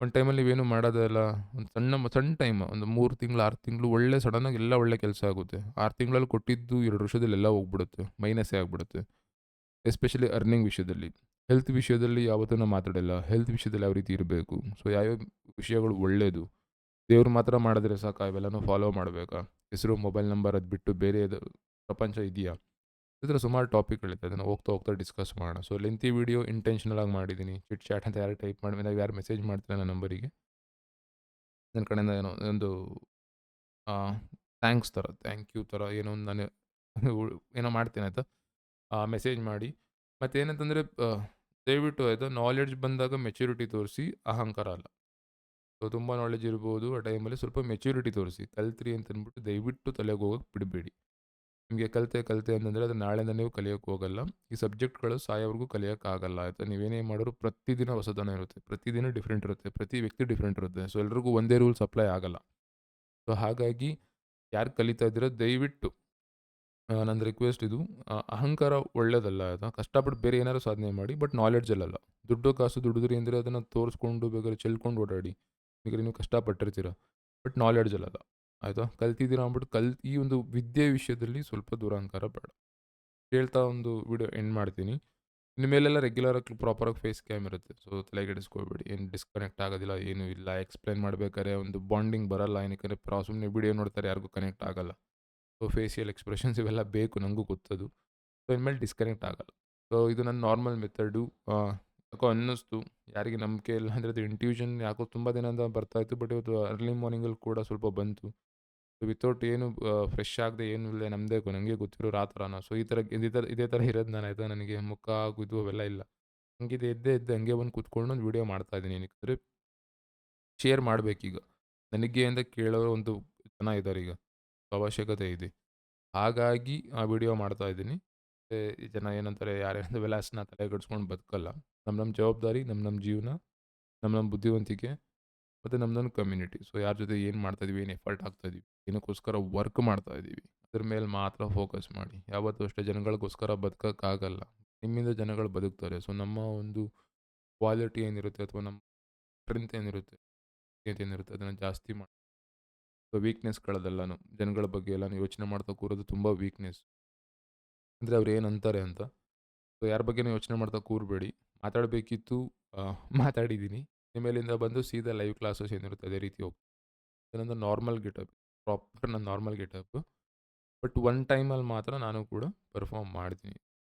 ಒಂದು ಟೈಮಲ್ಲಿ ನೀವೇನು ಮಾಡೋದೇ ಇಲ್ಲ. ಒಂದು ಸಣ್ಣ ಟೈಮ್, ಒಂದು 3 ತಿಂಗಳು, 6 ತಿಂಗಳು ಒಳ್ಳೆ ಸಡನ್ನಾಗಿ ಎಲ್ಲ ಒಳ್ಳೆ ಕೆಲಸ ಆಗುತ್ತೆ. 6 ತಿಂಗಳಲ್ಲಿ ಕೊಟ್ಟಿದ್ದು 2 ವರ್ಷದಲ್ಲಿ ಎಲ್ಲ ಹೋಗ್ಬಿಡುತ್ತೆ, ಮೈನಸ್ಸೇ ಆಗಿಬಿಡುತ್ತೆ. ಎಸ್ಪೆಷಲಿ ಅರ್ನಿಂಗ್ ವಿಷಯದಲ್ಲಿ. ಹೆಲ್ತ್ ವಿಷಯದಲ್ಲಿ ಯಾವತ್ತೂ ನಾನು ಮಾತಾಡಿಲ್ಲ. ಹೆಲ್ತ್ ವಿಷಯದಲ್ಲಿ ಯಾವ ರೀತಿ ಇರಬೇಕು. ಸೊ ಯಾವ್ಯಾವ ವಿಷಯಗಳು ಒಳ್ಳೆಯದು. ದೇವ್ರು ಮಾತ್ರ ಮಾಡಿದ್ರೆ ಸಾಕಾ ಇವೆಲ್ಲನೂ ಫಾಲೋ ಮಾಡಬೇಕಾ? ಹೆಸರು, ಮೊಬೈಲ್ ನಂಬರ್ ಅದು ಬಿಟ್ಟು ಬೇರೆದು ಪ್ರಪಂಚ ಇದೆಯಾ? ಈ ಥರ ಸುಮಾರು ಟಾಪಿಕ್ಗಳಿದೆ. ಅದನ್ನು ಹೋಗ್ತಾ ಹೋಗ್ತಾ ಡಿಸ್ಕಸ್ ಮಾಡೋಣ. ಸೊ ಲೆಂತಿ ವಿಡಿಯೋ ಇಂಟೆನ್ಷನಲ್ ಆಗಿ ಮಾಡಿದ್ದೀನಿ. ಚಿಟ್ ಚಾಟ್ ಅಂತ ಯಾರು ಟೈಪ್ ಮಾಡಿ ಯಾರು ಮೆಸೇಜ್ ಮಾಡ್ತೀರಾ ನನ್ನ ನಂಬರಿಗೆ, ನನ್ನ ಕಡೆಯಿಂದ ಏನೋ ಒಂದು ಥ್ಯಾಂಕ್ಸ್ ಥರ, ಥ್ಯಾಂಕ್ ಯು ಥರ ಏನೋ ಒಂದು ನಾನು ಏನೋ ಮಾಡ್ತೀನಿ ಆಯಿತಾ? ಮೆಸೇಜ್ ಮಾಡಿ. ಮತ್ತೇನಂತಂದರೆ ದಯವಿಟ್ಟು ಆಯಿತಾ ನಾಲೆಡ್ಜ್ ಬಂದಾಗ ಮೆಚ್ಯೂರಿಟಿ ತೋರಿಸಿ, ಅಹಂಕಾರ ಅಲ್ಲ. ಸೊ ತುಂಬ ನಾಲೆಡ್ಜ್ ಇರ್ಬೋದು, ಆ ಟೈಮಲ್ಲಿ ಸ್ವಲ್ಪ ಮೆಚ್ಯೂರಿಟಿ ತೋರಿಸಿ. ಕಲ್ತ್ರಿ ಅಂತಂದ್ಬಿಟ್ಟು ದಯವಿಟ್ಟು ತಲೆಗೆ ಹೋಗೋಕೆ ಬಿಡಬೇಡಿ. ನಿಮಗೆ ಕಲಿತೆ ಅಂತಂದರೆ ಅದು ನಾಳೆಯಿಂದ ನೀವು ಕಲಿಯೋಕ್ಕೆ ಹೋಗಲ್ಲ. ಈ ಸಬ್ಜೆಕ್ಟ್ಗಳು ಸಾಯೋವರೆಗೂ ಕಲಿಯೋಕ್ಕಾಗಲ್ಲ ಆಯಿತಾ? ನೀವೇನೇ ಮಾಡಿದ್ರು ಪ್ರತಿದಿನ ಹೊಸತನ ಇರುತ್ತೆ. ಪ್ರತಿದಿನ ಡಿಫ್ರೆಂಟ್ ಇರುತ್ತೆ. ಪ್ರತಿ ವ್ಯಕ್ತಿ ಡಿಫ್ರೆಂಟ್ ಇರುತ್ತೆ. ಸೊ ಎಲ್ರಿಗೂ ಒಂದೇ ರೂಲ್ಸ್ ಅಪ್ಲೈ ಆಗಲ್ಲ. ಸೊ ಹಾಗಾಗಿ ಯಾರು ಕಲಿತಾ ಇದ್ದೀರೋ ದಯವಿಟ್ಟು ನಂದು ರಿಕ್ವೆಸ್ಟ್ ಇದು. ಅಹಂಕಾರ ಒಳ್ಳೇದಲ್ಲ ಆಯಿತಾ? ಕಷ್ಟಪಟ್ಟು ಬೇರೆ ಏನಾದ್ರು ಸಾಧನೆ ಮಾಡಿ, ಬಟ್ ನಾಲೆಡ್ಜಲ್ಲಲ್ಲ. ದುಡ್ಡು ಕಾಸು ದುಡಿದ್ರಿ ಅಂದರೆ ಅದನ್ನು ತೋರಿಸ್ಕೊಂಡು ಬೇಕಾದ್ರೆ ಚೆಲ್ಕೊಂಡು ಓಡಾಡಿ. ಬೇಕಾದ್ರೆ ನೀವು ಕಷ್ಟಪಟ್ಟಿರ್ತೀರ, ಬಟ್ ನಾಲೆಡ್ಜಲ್ಲಲ್ಲ ಆಯಿತಾ? ಕಲ್ತಿದ್ದೀರಾ ಅಂದ್ಬಿಟ್ಟು ಈ ಒಂದು ವಿದ್ಯೆ ವಿಷಯದಲ್ಲಿ ಸ್ವಲ್ಪ ದುರಹಂಕಾರ ಬೇಡ. ಹೇಳ್ತಾ ಒಂದು ವಿಡಿಯೋ ಎಂಡ್ ಮಾಡ್ತೀನಿ. ಇನ್ನು ಮೇಲೆಲ್ಲ ರೆಗ್ಯುಲರಾಗಿ ಪ್ರಾಪರಾಗಿ ಫೇಸ್ ಕ್ಯಾಮ್ ಇರುತ್ತೆ. ಸೊ ತಲೆಗೆಡಿಸ್ಕೋಬೇಡಿ. ಏನು ಡಿಸ್ಕನೆಕ್ಟ್ ಆಗೋದಿಲ್ಲ, ಏನೂ ಇಲ್ಲ. ಎಕ್ಸ್ಪ್ಲೈನ್ ಮಾಡ್ಬೇಕಾದ್ರೆ ಒಂದು ಬಾಂಡಿಂಗ್ ಬರಲ್ಲ. ಏನಕ್ಕೆ ಸುಮ್ಮನೆ ವಿಡಿಯೋ ನೋಡ್ತಾರೆ, ಯಾರಿಗೂ ಕನೆಕ್ಟ್ ಆಗಲ್ಲ. ಸೊ ಫೇಶಿಯಲ್ ಎಕ್ಸ್ಪ್ರೆಷನ್ಸ್ ಇವೆಲ್ಲ ಬೇಕು, ನನಗೂ ಗೊತ್ತದು. ಸೊ ಇನ್ಮೇಲೆ ಡಿಸ್ಕನೆಕ್ಟ್ ಆಗಲ್ಲ. ಸೊ ಇದು ನನ್ನ ನಾರ್ಮಲ್ ಮೆಥಡು. ಯಾಕೋ ಅನ್ನಿಸ್ತು, ಯಾರಿಗೆ ನಂಬಿಕೆ ಇಲ್ಲ ಅಂದರೆ ಅದು ಇಂಟ್ಯೂಷನ್ ಯಾಕೋ ತುಂಬ ದಿನದಿಂದ ಬರ್ತಾಯಿತ್ತು. ಬಟ್ ಇವತ್ತು ಅರ್ಲಿ ಮಾರ್ನಿಂಗಲ್ಲಿ ಕೂಡ ಸ್ವಲ್ಪ ಬಂತು. ವಿತೌಟ್ ಏನು ಫ್ರೆಶ್ ಆಗದೆ ಏನೂ ಇಲ್ಲದೆ ನಮ್ಮದೇ ನನಗೆ ಗೊತ್ತಿರೋರು ಆ ಥರನ. ಸೊ ಇದೇ ಥರ ಇರೋದು ನಾನು ಆಯಿತಾ? ನನಗೆ ಮುಖ ಇದು ಅವೆಲ್ಲ ಇಲ್ಲ. ಹಂಗಿದೆ ಎದ್ದೆ ಹಂಗೆ ಬಂದು ಕೂತ್ಕೊಂಡು ಒಂದು ವೀಡಿಯೋ ಮಾಡ್ತಾಯಿದ್ದೀನಿ. ಏನಕ್ಕೆ ಶೇರ್ ಮಾಡಬೇಕೀಗ. ನನಗೆ ಅಂತ ಕೇಳೋರು ಒಂದು ಜನ ಇದ್ದಾರೆ ಈಗ. ಅವಶ್ಯಕತೆ ಇದೆ. ಹಾಗಾಗಿ ಆ ವಿಡಿಯೋ ಮಾಡ್ತಾ ಇದ್ದೀನಿ. ಈ ಜನ ಏನಂತಾರೆ ಯಾರ್ಯಾರ್ದು ವಿಲಾಸನ ತಲೆಗೆಡಿಸ್ಕೊಂಡು ಬದುಕಲ್ಲ. ನಮ್ಮ ಜವಾಬ್ದಾರಿ, ನಮ್ಮ ಜೀವನ, ನಮ್ಮ ಬುದ್ಧಿವಂತಿಕೆ ಮತ್ತು ನಮ್ಮದೊಂದು ಕಮ್ಯುನಿಟಿ. ಸೊ ಯಾರ ಜೊತೆ ಏನು ಮಾಡ್ತಾಯಿದ್ದೀವಿ, ಏನು ಎಫರ್ಟ್ ಹಾಕ್ತಾಯಿದ್ದೀವಿ, ಏನಕ್ಕೋಸ್ಕರ ವರ್ಕ್ ಮಾಡ್ತಾಯಿದ್ದೀವಿ, ಅದ್ರ ಮೇಲೆ ಮಾತ್ರ ಫೋಕಸ್ ಮಾಡಿ. ಯಾವತ್ತೂ ಅಷ್ಟೇ ಜನಗಳಿಗೋಸ್ಕರ ಬದುಕೋಕ್ಕಾಗಲ್ಲ. ನಿಮ್ಮಿಂದ ಜನಗಳು ಬದುಕ್ತಾರೆ. ಸೊ ನಮ್ಮ ಒಂದು ಕ್ವಾಲಿಟಿ ಏನಿರುತ್ತೆ ಅಥವಾ ನಮ್ಮ ಸ್ಟ್ರೆಂತ್ ಏನಿರುತ್ತೆ ಅದನ್ನು ಜಾಸ್ತಿ ಮಾಡಿ. ಸೊ ವೀಕ್ನೆಸ್ಗಳದೆಲ್ಲನೂ ಜನಗಳ ಬಗ್ಗೆ ಎಲ್ಲನೂ ಯೋಚನೆ ಮಾಡ್ತಾ ಕೂರೋದು ತುಂಬ ವೀಕ್ನೆಸ್. ಅಂದರೆ ಅವ್ರು ಏನಂತಾರೆ ಅಂತ. ಸೊ ಯಾರ ಬಗ್ಗೆನೂ ಯೋಚನೆ ಮಾಡ್ತಾ ಕೂರಬೇಡಿ. ಮಾತಾಡಬೇಕಿತ್ತು, ಮಾತಾಡಿದ್ದೀನಿ. ಇಮೇಲಿಂದ ಬಂದು ಸೀದಾ ಲೈವ್ ಕ್ಲಾಸಸ್ ಏನಿರುತ್ತೆ ಅದೇ ರೀತಿ ಹೋಗ್ತೀನಿ. ಇದೊಂದು ನಾರ್ಮಲ್ ಗೆಟಪ್, ಪ್ರಾಪರ್ ನನ್ನ ನಾರ್ಮಲ್ ಗೆಟಪ್ಪು. ಬಟ್ ಒನ್ ಟೈಮಲ್ಲಿ ಮಾತ್ರ ನಾನು ಕೂಡ ಪರ್ಫಾರ್ಮ್ ಮಾಡ್ತೀನಿ.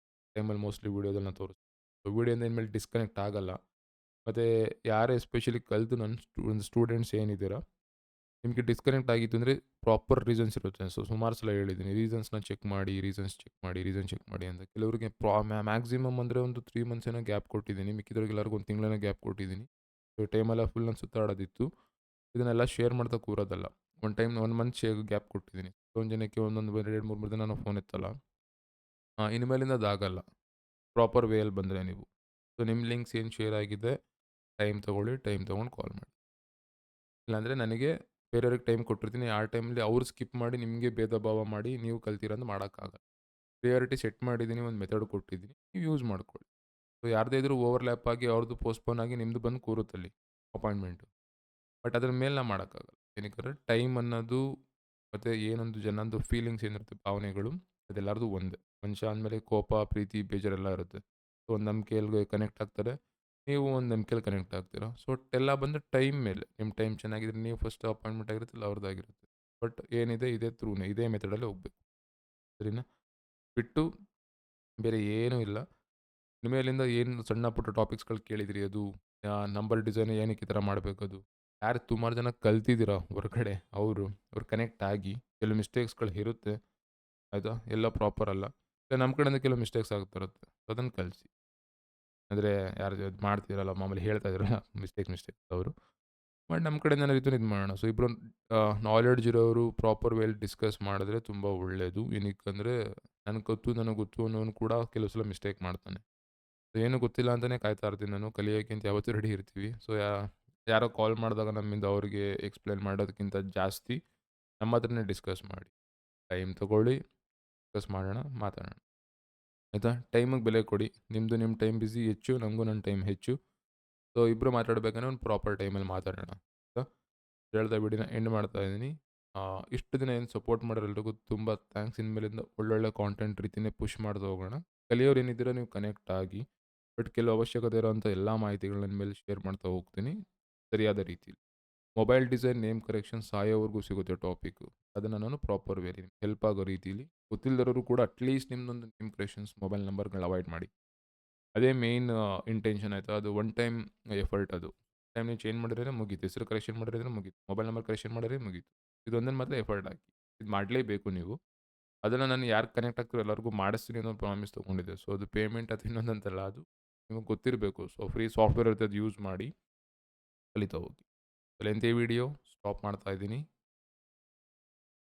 ಟೈಮಲ್ಲಿ ಮೋಸ್ಟ್ಲಿ ವೀಡಿಯೋದಲ್ಲಿ ನಾನು ತೋರಿಸ್ತೀನಿ. ಸೊ ವೀಡಿಯೋಯಿಂದ ಇನ್ಮೇಲೆ ಡಿಸ್ಕನೆಕ್ಟ್ ಆಗಲ್ಲ. ಮತ್ತು ಯಾರೇ ಎಸ್ಪೆಷಲಿ ಕಲಿತು ನನ್ನ ಸ್ಟೂಡೆಂಟ್ಸ್ ಏನಿದ್ದೀರಾ, ನಿಮಗೆ ಡಿಸ್ಕನೆಕ್ಟ್ ಆಗಿತ್ತು ಅಂದರೆ ಪ್ರಾಪರ್ ರೀಸನ್ಸ್ ಇರುತ್ತೆ. ಸೊ ಸುಮಾರು ಸಲ ಹೇಳಿದ್ದೀನಿ, ರೀಸನ್ಸ್ ಚೆಕ್ ಮಾಡಿ ಅಂತ. ಕೆಲವರಿಗೆ ಮ್ಯಾಕ್ಸಿಮಮ್ ಅಂದರೆ ಒಂದು 3 ಮಂತ್ಸ್ ಏನೋ ಗ್ಯಾಪ್ ಕೊಟ್ಟಿದ್ದೀನಿ. ಮಿಕ್ಕಿದವ್ರಿಗೆ ಎಲ್ಲರಿಗೂ ಒಂದು ತಿಂಗಳೇನೋ ಗ್ಯಾಪ್ ಕೊಟ್ಟಿದ್ದೀನಿ. ಸೊ ಟೈಮೆಲ್ಲ ಫುಲ್ ನಾನು ಸುತ್ತಾಡೋದಿತ್ತು. ಇದನ್ನೆಲ್ಲ ಶೇರ್ ಮಾಡ್ತಾ ಕೂರೋದಲ್ಲ. ಒನ್ ಮಂತ್ ಗ್ಯಾಪ್ ಕೊಟ್ಟಿದ್ದೀನಿ. ಎಷ್ಟೊಂದು ಜನಕ್ಕೆ ಒಂದೊಂದು 2-3 ದಿನ ನಾನು ಫೋನ್ ಎತ್ತಲ್ಲ. ಇನ್ನು ಮೇಲಿಂದ ಅದಾಗಲ್ಲ. ಪ್ರಾಪರ್ ವೇಯಲ್ಲಿ ಬಂದರೆ ನೀವು. ಸೊ ನಿಮ್ಮ ಲಿಂಕ್ಸ್ ಏನು ಶೇರ್ ಆಗಿದೆ, ಟೈಮ್ ತೊಗೊಂಡು ಕಾಲ್ ಮಾಡಿ. ಇಲ್ಲಾಂದರೆ ನನಗೆ ಬೇರೆಯವ್ರಿಗೆ ಟೈಮ್ ಕೊಟ್ಟಿರ್ತೀನಿ. ಆ ಟೈಮಲ್ಲಿ ಅವ್ರು ಸ್ಕಿಪ್ ಮಾಡಿ ನಿಮಗೆ ಭೇದ ಭಾವ ಮಾಡಿ ನೀವು ಕಲ್ತಿರೋದು ಮಾಡೋಕ್ಕಾಗಲ್ಲ. ಪ್ರಿಯಾರಿಟಿ ಸೆಟ್ ಮಾಡಿದ್ದೀನಿ, ಒಂದು ಮೆಥಡ್ ಕೊಟ್ಟಿದ್ದೀನಿ, ನೀವು ಯೂಸ್ ಮಾಡ್ಕೊಳ್ಳಿ. ಸೊ ಯಾರದೇ ಇದ್ರೂ ಓವರ್‌ಲ್ಯಾಪ್ ಆಗಿ ಅವ್ರದ್ದು ಪೋಸ್ಟ್‌ಪೋನ್ ಆಗಿ ನಿಮ್ಮದು ಬಂದು ಕೂರುತ್ತಲ್ಲಿ ಅಪಾಯಿಂಟ್ಮೆಂಟು. ಬಟ್ ಅದ್ರ ಮೇಲೆ ನಾವು ಮಾಡೋಕ್ಕಾಗಲ್ಲ. ಏನಕ್ಕೆ ಟೈಮ್ ಅನ್ನೋದು ಮತ್ತು ಏನೊಂದು ಜನಂದು ಫೀಲಿಂಗ್ಸ್ ಏನಿರುತ್ತೆ, ಭಾವನೆಗಳು ಅದೆಲ್ಲರದು ಒಂದೇ. ಮನುಷ್ಯ ಅಂದಮೇಲೆ ಕೋಪ, ಪ್ರೀತಿ, ಬೇಜಾರೆಲ್ಲ ಇರುತ್ತೆ. ಸೊ ಒಂದು ನಂಬಿಕೆಯಲ್ಲಿ ಕನೆಕ್ಟ್ ಆಗ್ತಾರೆ. ನೀವು ಒಂದು ನಂಬಿಕೆಯಲ್ಲಿ ಕನೆಕ್ಟ್ ಆಗ್ತೀರಾ. ಸೊ ಎಲ್ಲ ಬಂದು ಟೈಮ್ ಮೇಲೆ. ನಿಮ್ಮ ಟೈಮ್ ಚೆನ್ನಾಗಿದ್ರೆ ನೀವು ಫಸ್ಟ್ ಅಪಾಯಿಂಟ್ಮೆಂಟ್ ಆಗಿರುತ್ತೆ, ಇಲ್ಲ ಅವ್ರದ್ದಾಗಿರುತ್ತೆ. ಬಟ್ ಏನಿದೆ ಇದೇ ಮೆಥಡಲ್ಲಿ ಹೋಗಬೇಕು. ಸರಿನಾ? ಬಿಟ್ಟು ಬೇರೆ ಏನೂ ಇಲ್ಲ. ಇಮೇಲಿಂದ ಏನು ಸಣ್ಣ ಪುಟ್ಟ ಟಾಪಿಕ್ಸ್ಗಳು ಕೇಳಿದಿರಿ, ಅದು ನಂಬರ್ ಡಿಸೈನ್ ಏನಕ್ಕೆ ಈ ಥರ ಮಾಡಬೇಕದು. ಯಾರು ಸುಮಾರು ಜನ ಕಲ್ತಿದ್ದೀರಾ ಹೊರಗಡೆ ಅವ್ರು ಕನೆಕ್ಟ್ ಆಗಿ. ಕೆಲವು ಮಿಸ್ಟೇಕ್ಸ್ಗಳು ಇರುತ್ತೆ ಆಯಿತಾ? ಎಲ್ಲ ಪ್ರಾಪರ್ ಅಲ್ಲ. ನಮ್ಮ ಕಡೆಯಿಂದ ಕೆಲವು ಮಿಸ್ಟೇಕ್ಸ್ ಆಗ್ತಿರುತ್ತೆ. ಅದನ್ನು ಕಲಿಸಿ. ಅಂದರೆ ಯಾರು ಮಾಡ್ತಿರಲ್ಲ ಮಾಮೂಲಿ ಹೇಳ್ತಾ ಇದ್ರಲ್ಲ ಮಿಸ್ಟೇಕ್ಸ್ ಅವರು. ಬಟ್ ನಮ್ಮ ಕಡೆಯಿಂದ ಇದು ಮಾಡೋಣ. ಸೊ ಇಬ್ಬರು ನಾಲೆಡ್ಜ್ ಇರೋರು ಪ್ರಾಪರ್ ವೇಲಿ ಡಿಸ್ಕಸ್ ಮಾಡಿದ್ರೆ ತುಂಬ ಒಳ್ಳೆಯದು. ಏನಕ್ಕಂದರೆ ನನಗೆ ಗೊತ್ತು ಅನ್ನೋನು ಕೂಡ ಕೆಲವು ಸಲ ಮಿಸ್ಟೇಕ್ ಮಾಡ್ತಾನೆ. ಸೊ ಏನೂ ಗೊತ್ತಿಲ್ಲ ಅಂತಲೇ ಕಾಯ್ತಾ ಇರ್ತೀನಿ ನಾನು. ಕಲಿಯೋಕ್ಕೆ ಅಂತ ಯಾವತ್ತೂ ರೆಡಿ ಇರ್ತೀವಿ. ಸೊ ಯಾರೋ ಕಾಲ್ ಮಾಡಿದಾಗ ನಮ್ಮಿಂದ ಅವ್ರಿಗೆ ಎಕ್ಸ್ಪ್ಲೇನ್ ಮಾಡೋದಕ್ಕಿಂತ ಜಾಸ್ತಿ ನಮ್ಮ ಹತ್ರನೇ ಡಿಸ್ಕಸ್ ಮಾಡಿ. ಟೈಮ್ ತೊಗೊಳ್ಳಿ, ಡಿಸ್ಕಸ್ ಮಾಡೋಣ, ಮಾತಾಡೋಣ ಆಯಿತಾ? ಟೈಮಿಗೆ ಬೆಲೆ ಕೊಡಿ. ನಿಮ್ಮ ಟೈಮ್ ಬಿಸಿ ಹೆಚ್ಚು, ನನಗೂ ನನ್ನ ಟೈಮ್ ಹೆಚ್ಚು. ಸೊ ಇಬ್ಬರು ಮಾತಾಡಬೇಕಂದ್ರೆ ಒಂದು ಪ್ರಾಪರ್ ಟೈಮಲ್ಲಿ ಮಾತಾಡೋಣ ಆಯಿತಾ? ಹೇಳ್ತಾ ವಿಡಿಯೋನ ಎಂಡ್ ಮಾಡ್ತಾ ಇದ್ದೀನಿ. ಇಷ್ಟು ದಿನ ಏನು ಸಪೋರ್ಟ್ ಮಾಡೋರೆಲ್ರಿಗೂ ತುಂಬ ಥ್ಯಾಂಕ್ಸ್. ಇನ್ಮೇಲಿಂದ ಒಳ್ಳೊಳ್ಳೆ ಕಾಂಟೆಂಟ್ ರೀತಿಯೇ ಪುಷ್ ಮಾಡ್ತಾ ಹೋಗೋಣ. ಕಲಿಯೋರು ಏನಿದ್ದೀರಾ ನೀವು ಕನೆಕ್ಟ್ ಆಗಿ. ಬಟ್ ಕೆಲವು ಅವಶ್ಯಕತೆ ಇರೋಂಥ ಎಲ್ಲ ಮಾಹಿತಿಗಳನ್ನ ನಿಮ್ಮ ಮೇಲೆ ಶೇರ್ ಮಾಡ್ತಾ ಹೋಗ್ತೀನಿ ಸರಿಯಾದ ರೀತಿಲಿ. ಮೊಬೈಲ್ ಡಿಸೈನ್, ನೇಮ್ ಕರೆಕ್ಷನ್ ಸಾಯೋವರೆಗೂ ಸಿಗುತ್ತೆ ಟಾಪಿಕ್ಕು. ಅದನ್ನು ನಾನು ಪ್ರಾಪರ್ ವೇಲಿ ಹೆಲ್ಪ್ ಆಗೋ ರೀತಿಲಿ ಗೊತ್ತಿಲ್ಲದರೋರು ಕೂಡ ಅಟ್ಲೀಸ್ಟ್ ನಿಮ್ಮದೊಂದು ನೇಮ್ ಕರೆಕ್ಷನ್ಸ್ ಮೊಬೈಲ್ ನಂಬರ್ಗಳನ್ನ ಅವಾಯ್ಡ್ ಮಾಡಿ. ಅದೇ ಮೇನ್ ಇಂಟೆನ್ಷನ್ ಆಯಿತಾ. ಅದು ಒನ್ ಟೈಮ್ ಎಫರ್ಟ್ ಅದು. ಟೈಮ್ ನೀವು ಚೇಂಜ್ ಮಾಡಿದ್ರೆ ಮುಗೀತು. ಹೆಸರು ಕರೆಕ್ಷನ್ ಮಾಡಿದ್ರೆ ಮುಗೀತು. ಮೊಬೈಲ್ ನಂಬರ್ ಕರೆಕ್ಷನ್ ಮಾಡಿದ್ರೆ ಮುಗೀತು. ಇದೊಂದನ್ನು ಮಾತ್ರ ಎಫರ್ಟ್ ಹಾಕಿ. ಇದು ಮಾಡಲೇಬೇಕು ನೀವು. ಅದನ್ನು ನಾನು ಯಾರು ಕನೆಕ್ಟ್ ಆಗ್ತಿರೋ ಎಲ್ಲರಿಗೂ ಮಾಡಿಸ್ತೀನಿ ಅನ್ನೋ ಪ್ರಾಮಿಸ್ ತೊಗೊಂಡಿದ್ದೆ. ಸೊ ಅದು ಪೇಮೆಂಟ್ ಅದು ಇನ್ನೊಂದಂತಲ್ಲ, ಅದು ನಿಮಗೆ ಗೊತ್ತಿರಬೇಕು. ಸೊ ಫ್ರೀ ಸಾಫ್ಟ್ವೇರ್ ಇರುತ್ತೆ, ಅದು ಯೂಸ್ ಮಾಡಿ ಕಲಿತಾ ಹೋಗಿ. ಲೆಂತಿ ವಿಡಿಯೋ ಸ್ಟಾಪ್ ಮಾಡ್ತಾ ಇದ್ದೀನಿ.